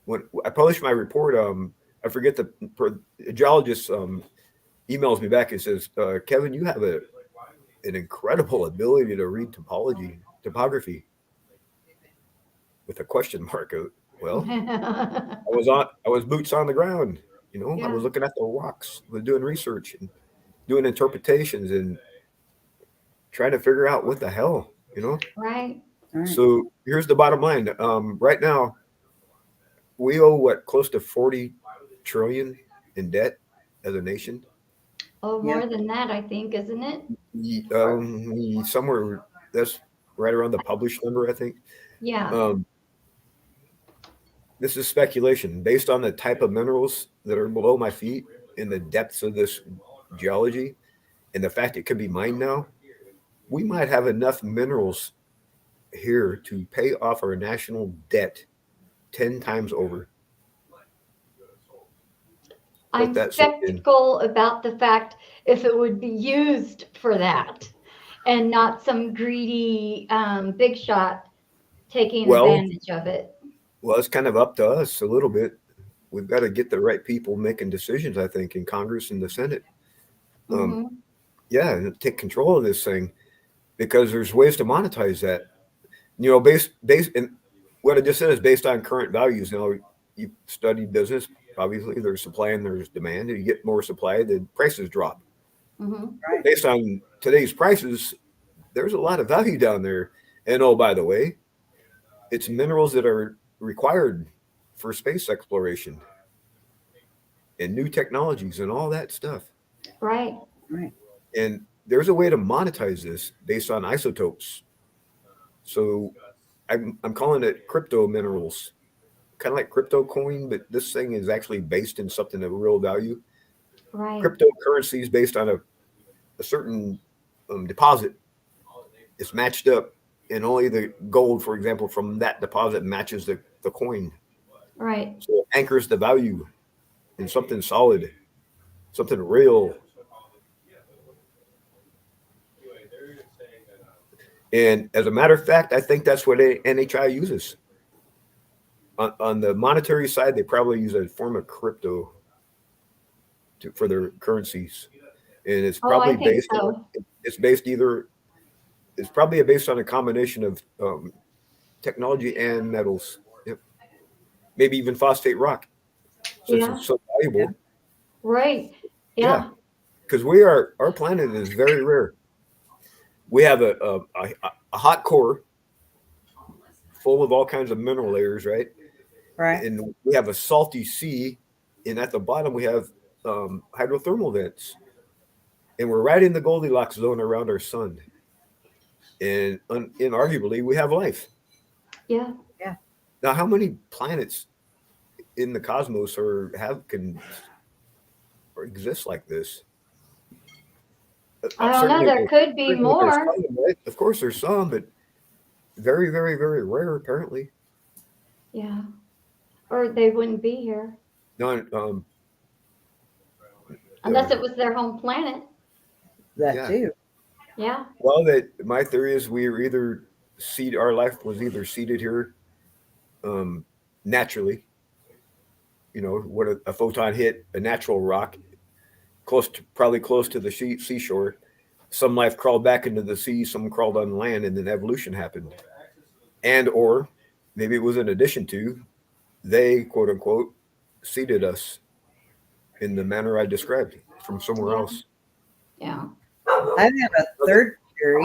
when I published my report, I forget the geologist emails me back and says, Kevin, you have an incredible ability to read topography with a question mark. Well, I was boots on the ground. I Yeah. was looking at the rocks, was doing research and doing interpretations and trying to figure out what the hell. Right. All right. So here's the bottom line. Right now, we owe close to 40 trillion in debt as a nation. Oh, Yeah. more than that, I think, isn't it? Somewhere that's right around the published number, I think. Yeah. Um, this is speculation based on the type of minerals that are below my feet and the depths of this geology and the fact it could be mined now. We might have enough minerals here to pay off our national debt 10 times over. I'm that sink in. skeptical about the fact if it would be used for that and not some greedy big shot taking Well, advantage of it. well, it's kind of up to us a little bit. We've got to get the right people making decisions, I think, in Congress and the Senate. Hmm. Yeah, and take control of this thing because there's ways to monetize that. Based and what I just said is based on current values. You study business. Obviously, there's supply and there's demand. And you get more supply, the prices drop. Hmm. Right. Based on today's prices, there's a lot of value down there. And oh, by the way, it's minerals that are required for space exploration and new technologies and all that stuff. Right. Right. And there's a way to monetize this based on isotopes. So I'm calling it crypto minerals, kind of like crypto coin, but this thing is actually based in something of real value. Right. Cryptocurrency is based on a certain deposit. It's matched up, and only the gold, for example, from that deposit matches the coin. Right. So it anchors the value in something solid, something real. And as a matter of fact, I think that's what NHI uses. On the monetary side, they probably use a form of crypto for their currencies, and it's Oh, I probably think based. so. It's based either. It's probably based on a combination of technology and metals. Yep. Maybe even phosphate rock, since Yeah. it's so valuable. Right. Yeah, Yeah. because our planet is very rare. We have a hot core full of all kinds of mineral layers, right? Right. And we have a salty sea, and at the bottom we have hydrothermal vents, and we're right in the Goldilocks zone around our sun. And inarguably, we have life. Yeah. Yeah. Now, how many planets in the cosmos can exist like this? I don't know. Certainly, There could be certainly there's more. some, right? Of course, there's some, but very, very, very rare, apparently. Yeah. Or they wouldn't be here No, unless it was their home planet. That Yeah. too. Yeah. well, that my theory is our life was either seeded here naturally. What a photon hit a natural rock probably close to the seashore. Some life crawled back into the sea, some crawled on land, and then evolution happened. And or maybe it was in addition to, they quote unquote seeded us in the manner I described from somewhere Yeah. else. Yeah. I have a third theory.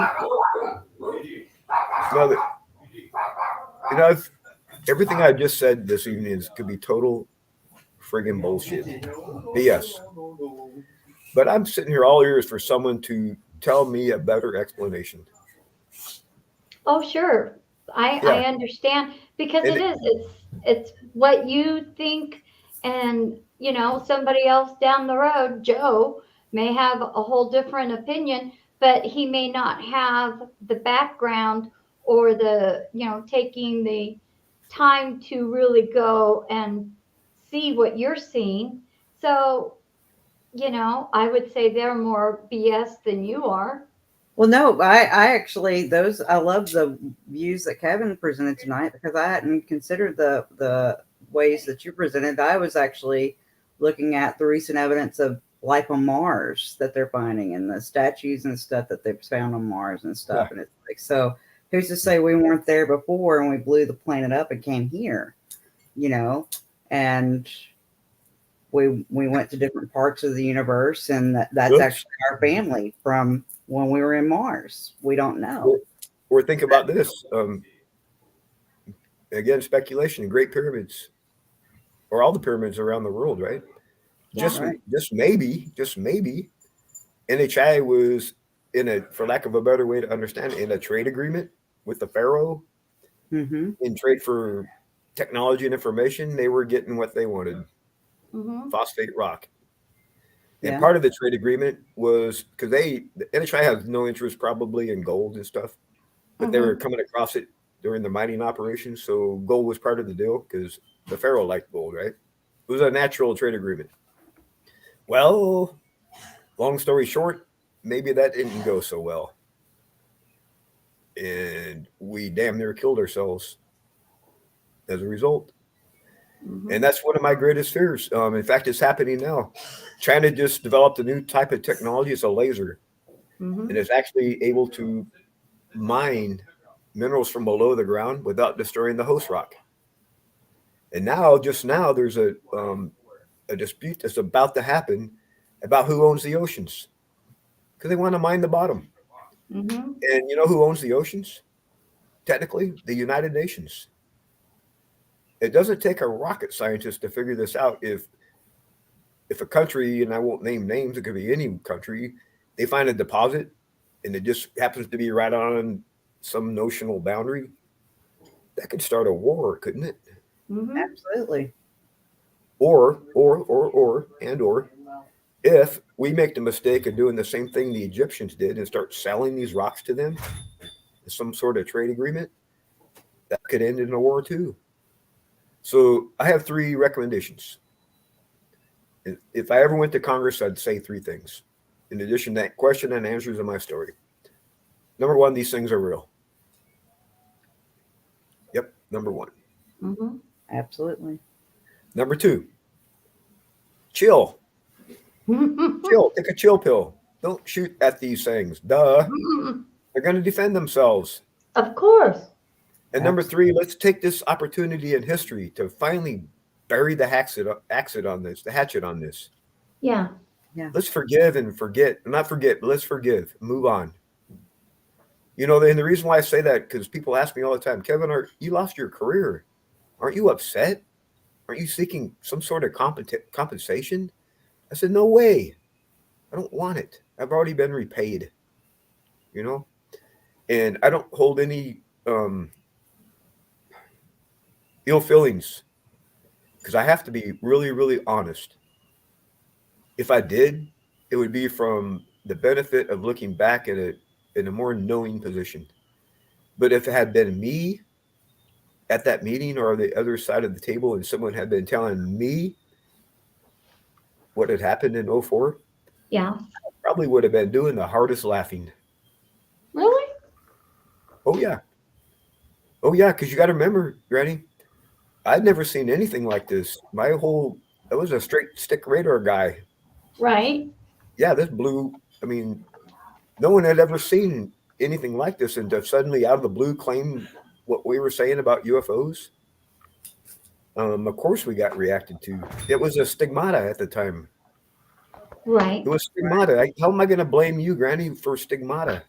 Now everything I just said this evening could be total friggin' bullshit, BS. But I'm sitting here all ears for someone to tell me a better explanation. Oh, sure. I Yeah. understand because And it is. It's what you think, and somebody else down the road, Joe, may have a whole different opinion, but he may not have the background or the taking the time to really go and see what you're seeing. So, I would say they're more BS than you are. Well, no, I actually I love the views that Kevin presented tonight because I hadn't considered the ways that you presented. I was actually looking at the recent evidence of life on Mars that they're finding and the statues and stuff that they've found on Mars and stuff. And it's like, so who's to say we weren't there before and we blew the planet up and came here, and we went to different parts of the universe, and that's actually our family from when we were in Mars. We don't know. Or think about this. Again, speculation. Great Pyramids, or all the pyramids around the world, right? Yeah. Just maybe, NHI was for lack of a better way to understand it, in a trade agreement with the Pharaoh. Mm-hmm. In trade for technology and information, they were getting what they wanted. Mm-hmm. Phosphate rock. And Yeah. part of the trade agreement was because the NHI has no interest probably in gold and stuff, but they were coming across it during the mining operation. So gold was part of the deal because the Pharaoh liked gold, right? It was a natural trade agreement. Well, long story short, maybe that didn't go so well. And we damn near killed ourselves as a result. And that's one of my greatest fears. In fact, it's happening now. China just developed a new type of technology. It's a laser, and it's actually able to mine minerals from below the ground without destroying the host rock. And now, just now, there's a dispute that's about to happen about who owns the oceans because they want to mine the bottom. And you know who owns the oceans? Technically, the United Nations. It doesn't take a rocket scientist to figure this out. If a country, and I won't name names, it could be any country, they find a deposit and it just happens to be right on some notional boundary, that could start a war, couldn't it? Absolutely. Or if we make the mistake of doing the same thing the Egyptians did and start selling these rocks to them, some sort of trade agreement, that could end in a war too. So I have 3 recommendations. If I ever went to Congress, I'd say 3 things. In addition to that question and answers in my story. Number 1, these things are real. Yep, number 1. Absolutely. Number 2, chill. Chill. Take a chill pill. Don't shoot at these things. Duh. They're going to defend themselves. Of course. And number 3, let's take this opportunity in history to finally bury the hatchet on this. Yeah. Let's forgive and forget. Not forget, but let's forgive. Move on. You know, and the reason why I say that, because people ask me all the time, Kevin, you lost your career. Aren't you upset? Aren't you seeking some sort of compensation? I said, no way. I don't want it. I've already been repaid. You know? And I don't hold any ill feelings, because I have to be really, really honest. If I did, it would be from the benefit of looking back at it in a more knowing position. But if it had been me at that meeting or the other side of the table and someone had been telling me what had happened in 04, Yeah. I probably would have been doing the hardest laughing. Really? Oh, yeah. Oh, yeah, because you got to remember, Granny, I'd never seen anything like this. I was a straight stick radar guy. Right. Yeah, this blew. I mean, no one had ever seen anything like this, and to suddenly out of the blue claim what we were saying about UFOs. Of course, we got reacted to. It was a stigmata at the time. Right. It was stigmata. How am I going to blame you, Granny, for stigmata?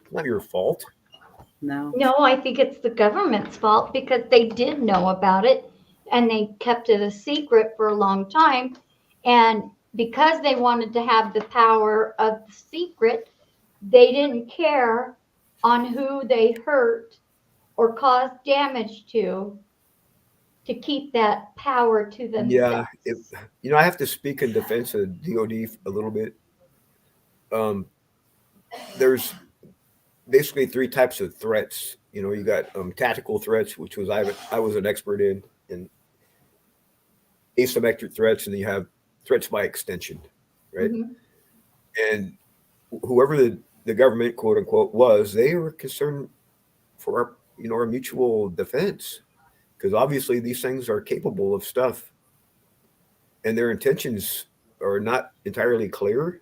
It's not your fault. No. No, I think it's the government's fault because they did know about it and they kept it a secret for a long time. And because they wanted to have the power of the secret, they didn't care on who they hurt or caused damage to keep that power to themselves. Yeah, I have to speak in defense of DOD a little bit. There's basically 3 types of threats. You got tactical threats, which I was an expert in, and asymmetric threats, and then you have threats by extension, right? And whoever the government, quote unquote, was, they were concerned for our mutual defense, because obviously these things are capable of stuff, and their intentions are not entirely clear.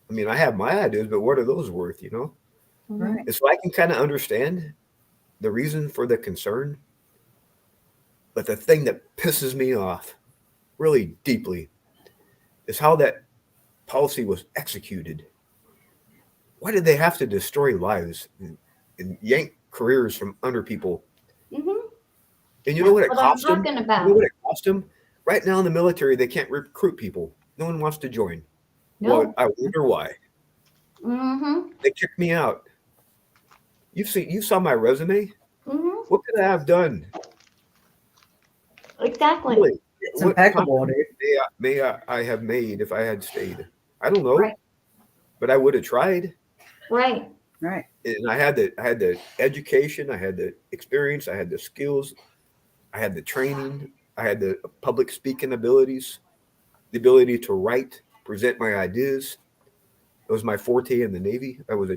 I mean, I have my ideas, but what are those worth? Right. And so I can kind of understand the reason for the concern, but the thing that pisses me off really deeply is how that policy was executed. Why did they have to destroy lives and yank careers from under people? And you know what it cost them? You know what it cost them? Right now in the military, they can't recruit people. No one wants to join. No. Well, I wonder why. They kicked me out. You saw my resume. What could I have done? Exactly. Really, It's impeccable, dude. May I have made if I had stayed? I don't know, Right. but I would have tried. Right. Right. And I had the education, I had the experience, I had the skills, I had the training, I had the public speaking abilities. the ability to write, present my ideas. It was my forte in the Navy. I was a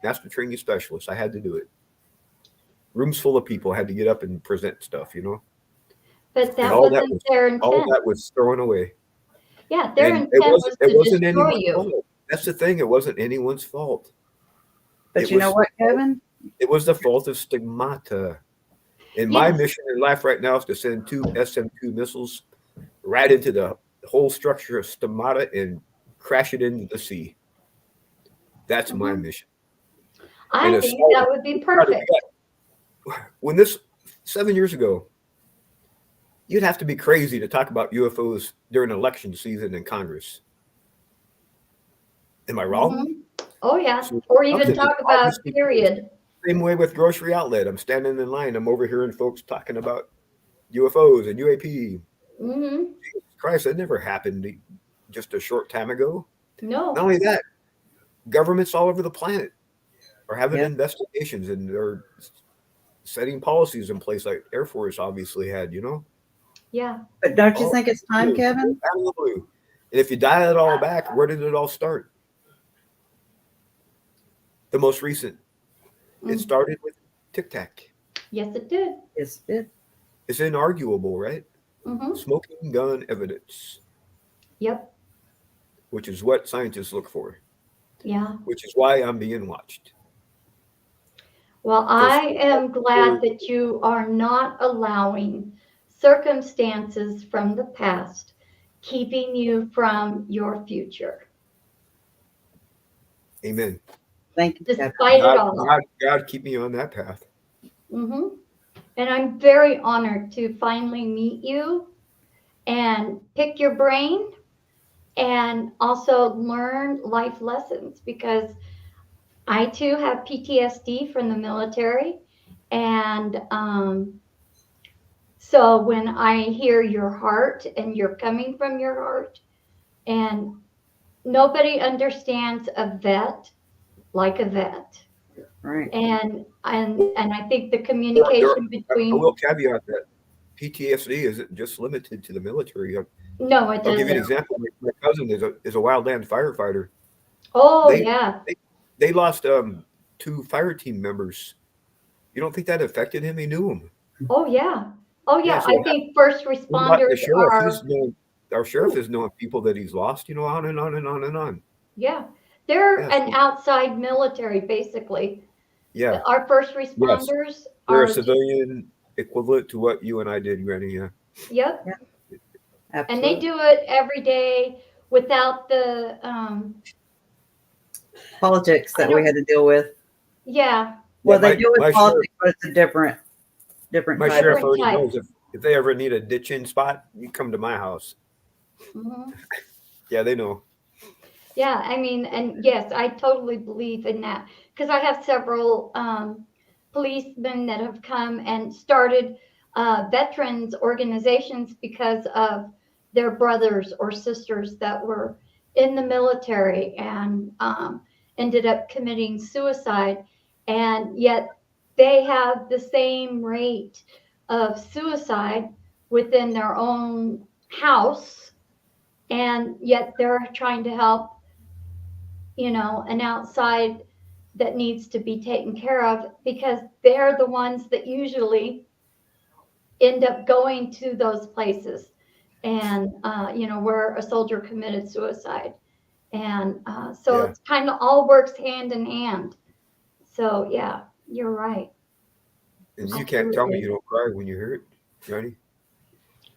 master training specialist. I had to do it. Rooms full of people, had to get up and present stuff, you know. But And that all that wasn't their all intent. that was thrown away. Yeah, their And intent was it to wasn't destroy anyone's you. fault. That's the thing. It wasn't anyone's fault. But you know what, Kevin? It was the fault of stigmata. And my Yes. mission in life right now is to send 2 SM-2 missiles right into the whole structure of stigmata and crash it into the sea. That's my mission. I think that would be perfect. When this 7 years ago, you'd have to be crazy to talk about UFOs during election season in Congress. Am I wrong? Oh, yeah. So Or even something talk is about obviously period. Same way with grocery outlet. I'm standing in line. I'm overhearing folks talking about UFOs and UAP. Mm-hmm. Jesus Christ, that never happened just a short time ago. No. Not only that, governments all over the planet are having Yeah. investigations and they're setting policies in place like Air Force obviously had, you know? Yeah. But don't you think it's time, Kevin? Out of the blue. And if you dial it all back, where did it all start? The most recent. It started with TIC TAC. Yes, it did. Yes, it did. It's inarguable, right? Mm-hmm. Smoking gun evidence, Yep. which is what scientists look for, Yeah. which is why I'm being watched. Well, I am glad that you are not allowing circumstances from the past keeping you from your future. Amen. Thank you, Kevin. Despite it all. God, keep me on that path. Mm-hmm. And I'm very honored to finally meet you and pick your brain and also learn life lessons, because I too have PTSD from the military. And so when I hear your heart and you're coming from your heart, and nobody understands a vet like a vet. Right. And I think the communication between. I will caveat that PTSD isn't just limited to the military. No, it doesn't. I'll give you an example. My cousin is a wildland firefighter. Oh, They- yeah. They lost 2 fire team members. You don't think that affected him? He knew them. Oh, yeah. Oh, yeah. Yeah, so I think first responders Our sheriff has known people that he's lost, you know, on and on and on and on. Yeah. They're Yeah, an outside military, basically. Yeah. Our first responders They're are. a civilian equivalent to what you and I did, Granny. Yeah. Yep. Absolutely. And they do it every day without the, politics that we had to deal with. yeah. Well, Yeah, they do with politics, but it's a different My type. sheriff already type. knows if they ever need a ditch-in spot, you come to my house. Mm-hmm. Yeah, they know. Yeah, I mean, and yes, I totally believe in that, because I have several policemen that have come and started veterans organizations because of their brothers or sisters that were in the military and ended up committing suicide, and yet they have the same rate of suicide within their own house, and yet they're trying to help, you know, an outside that needs to be taken care of, because they're the ones that usually end up going to those places and, you know, where a soldier committed suicide. And so it's kind of all works hand in hand. So, yeah, you're right. And you can't tell me you don't cry when you hear it, Johnny.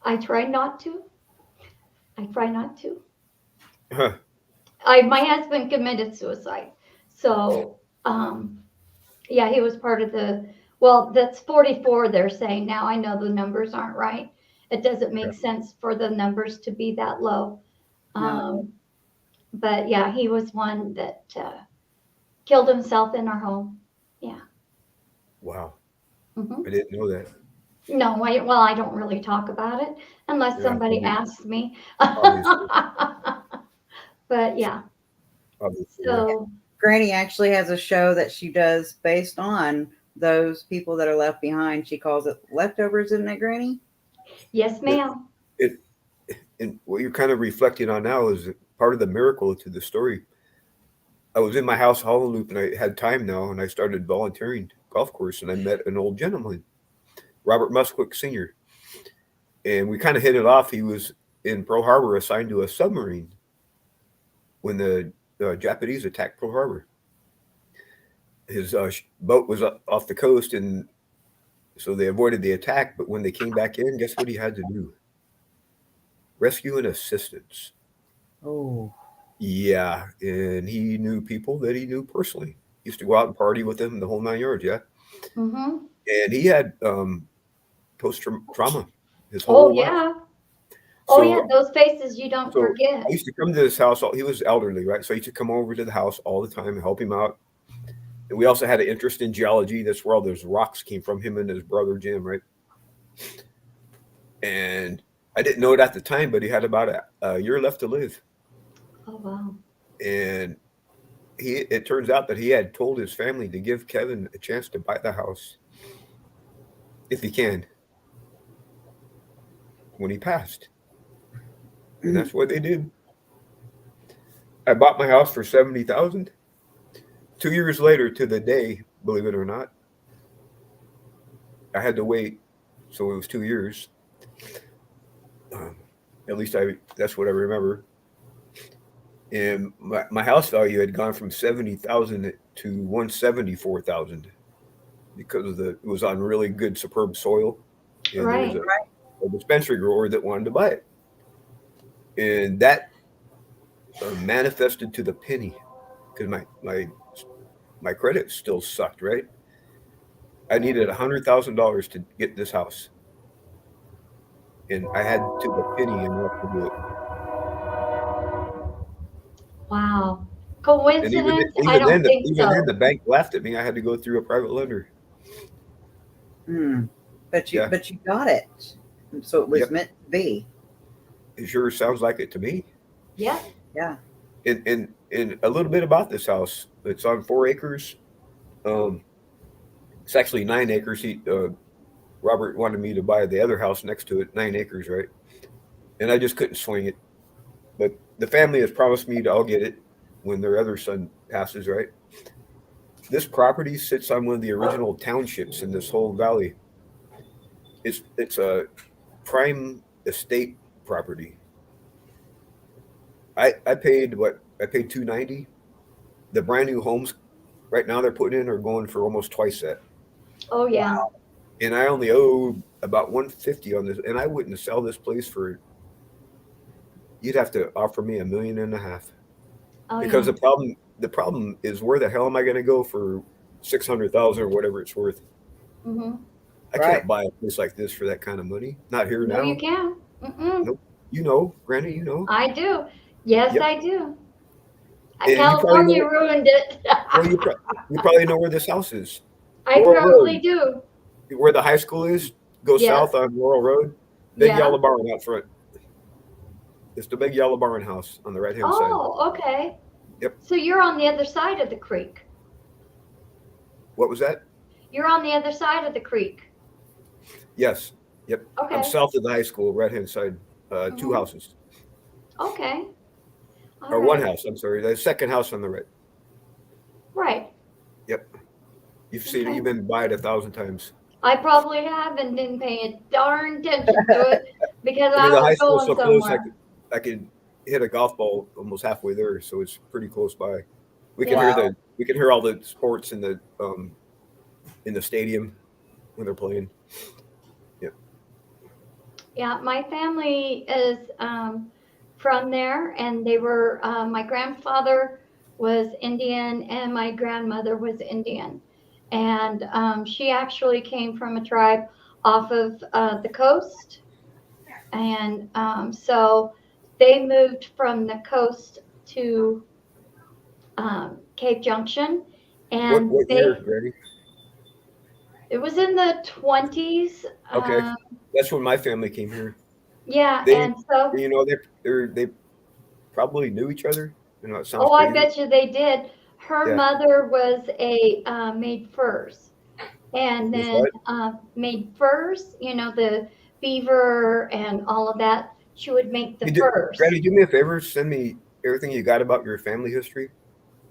I try not to. I try not to. Huh. My husband committed suicide. So, yeah, he was part of that's 44 they're saying now. I know the numbers aren't right. It doesn't make sense for the numbers to be that low. No. But yeah, he was one that killed himself in our home. Yeah. Wow. Mm-hmm. I didn't know that. No, I don't really talk about it unless somebody asks me. Obviously. But yeah. Obviously. So Granny actually has a show that she does based on those people that are left behind. She calls it Leftovers, isn't it, Granny? yes, ma'am. and what you're kind of reflecting on now is part of the miracle to the story. I was in my house hollow loop and I had time now, and I started volunteering golf course, and I met an old gentleman, Robert Musquick Sr. And we kind of hit it off. He was in Pearl Harbor assigned to a submarine when the Japanese attacked Pearl Harbor. His boat was off the coast, and so they avoided the attack. But when they came back in, guess what he had to do? Rescue and assistance. Oh. Yeah, and he knew people that he knew personally. He used to go out and party with them, the whole 9 yards, yeah. Mm-hmm. And he had post-trauma his whole life. Yeah. So, Yeah, those faces you don't forget. I used to come to this house. He was elderly, right? So I used to come over to the house all the time and help him out. And we also had an interest in geology. That's where all those rocks came from, him and his brother Jim, right? And I didn't know it at the time, but he had about a year left to live. Oh, wow. And it turns out that he had told his family to give Kevin a chance to buy the house if he can when he passed. And that's what they did. I bought my house for $70,000. 2 years later to the day, believe it or not, I had to wait. So it was 2 years. At least that's what I remember. And my house value had gone from $70,000 to $174,000 because it was on really good, superb soil. And Right. there was a dispensary grower that wanted to buy it. And that manifested to the penny because my credit still sucked, right? I needed $100,000 to get this house. And I had to the penny enough to do it. Wow. And Coincidence? I don't think even so. then, the bank laughed at me. I had to go through a private lender. But you got it. So it was meant to be. It sure sounds like it to me. Yeah. Yeah. And a little bit about this house. It's on 4 acres. It's actually 9 acres. Robert wanted me to buy the other house next to it, 9 acres, right? And I just couldn't swing it. But the family has promised me I'll get it when their other son passes, right? This property sits on one of the original townships in this whole valley. It's a prime estate property. I paid $290. The brand new homes right now they're putting in are going for almost twice that. Oh, yeah. Wow. And I only owe about $150 on this, and I wouldn't sell this place for. You'd have to offer me $1.5 million. Oh, Because yeah. the problem is where the hell am I going to go for $600,000 or whatever it's worth? Mm-hmm. I can't buy a place like this for that kind of money. Not here No, now. you can't. Nope. You know, Granny, you know. I do. Yes, Yep. I do. And you probably California know- ruined it. Well, you probably know where this house is. I Laurel probably Road. do. Where the high school is, go Yes. south on Laurel Road. Big Yeah. yellow barn out front. It's the big yellow barn house on the right-hand side. Oh, okay. Yep. So you're on the other side of the creek. What was that? You're on the other side of the creek. Yes. Yep. Okay. I'm south of the high school, right-hand side. 2 Mhm. houses. Okay. All Or one right. house, I'm sorry. The second house on the right. Right. Yep. You've seen Okay. you've been by it 1,000 times. I probably have and didn't pay a darn attention to it because I mean, the high was school's going so close somewhere. I could hit a golf ball almost halfway there, so it's pretty close by. We can Yeah. hear all the sports in the stadium when they're playing. Yeah, my family is from there, and they were. My grandfather was Indian, and my grandmother was Indian, and she actually came from a tribe off of the coast, and so they moved from the coast to Cape Junction, and What year, Grady? it was in the 20s. Okay. That's when my family came here. Yeah, They- and so. You know, they probably knew each other. You know, it sounds Oh, I crazy. bet you they did. Her Yeah. mother was a made furs, and Was then made furs. You know, the beaver and all of that. she would make the You do, first. Granny, do me a favor. Send me everything you got about your family history.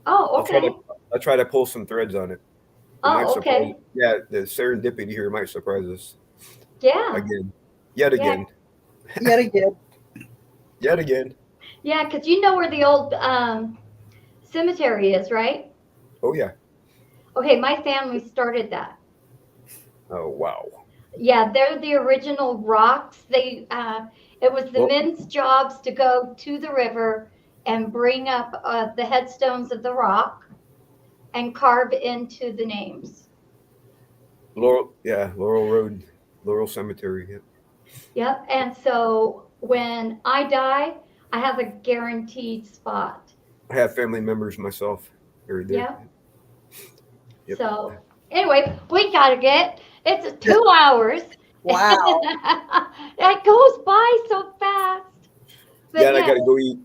Oh, okay. I'll try to pull some threads on it. Oh, okay. Yeah, the serendipity here might surprise us. Yeah. Again. Yet Yeah. again. Yet again. Yet again. Yeah, because you know where the old cemetery is, right? Oh, yeah. Okay, my family started that. Oh, wow. Yeah, they're the original rocks. They it was the men's jobs to go to the river and bring up the headstones of the rock and carve into the names. Laurel Road, Laurel Cemetery. Yeah. Yep. And so when I die, I have a guaranteed spot. I have family members myself buried there. Yeah. Yep. So anyway, we gotta get. It's 2 hours. Wow. That goes by so fast. But Yeah, I gotta go eat.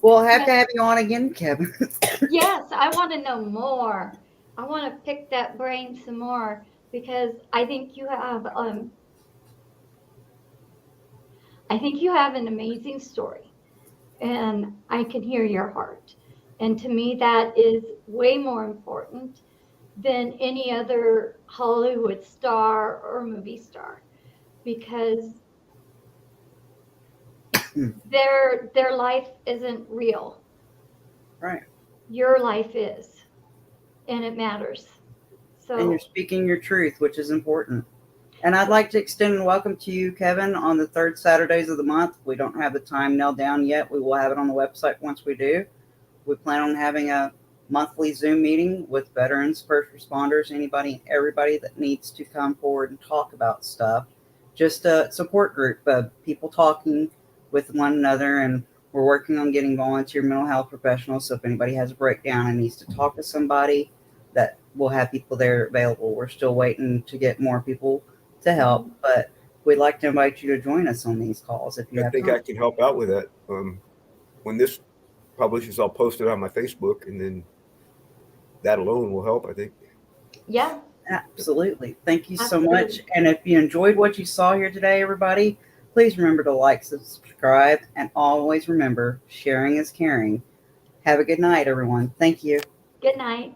We'll have to have you on again, Kevin. Yes, I want to know more. I want to pick that brain some more because I think you have an amazing story, and I can hear your heart. And to me, that is way more important than any other Hollywood star or movie star, because their life isn't real. Right. Your life is, and it matters. So, And you're speaking your truth, which is important. And I'd like to extend a welcome to you, Kevin, on the third Saturdays of the month. We don't have the time nailed down yet. We will have it on the website once we do. We plan on having a monthly Zoom meeting with veterans, first responders, everybody that needs to come forward and talk about stuff. Just a support group of people talking with one another, and we're working on getting volunteer mental health professionals. So if anybody has a breakdown and needs to talk to somebody, that we'll have people there available. We're still waiting to get more people to help, but we'd like to invite you to join us on these calls if you have time. I can help out with that. When this publishes, I'll post it on my Facebook, and then that alone will help, I think. yeah. Absolutely. Thank you so much. And if you enjoyed what you saw here today, everybody, please remember to like, subscribe, and always remember, sharing is caring. Have a good night, everyone. Thank you. Good night.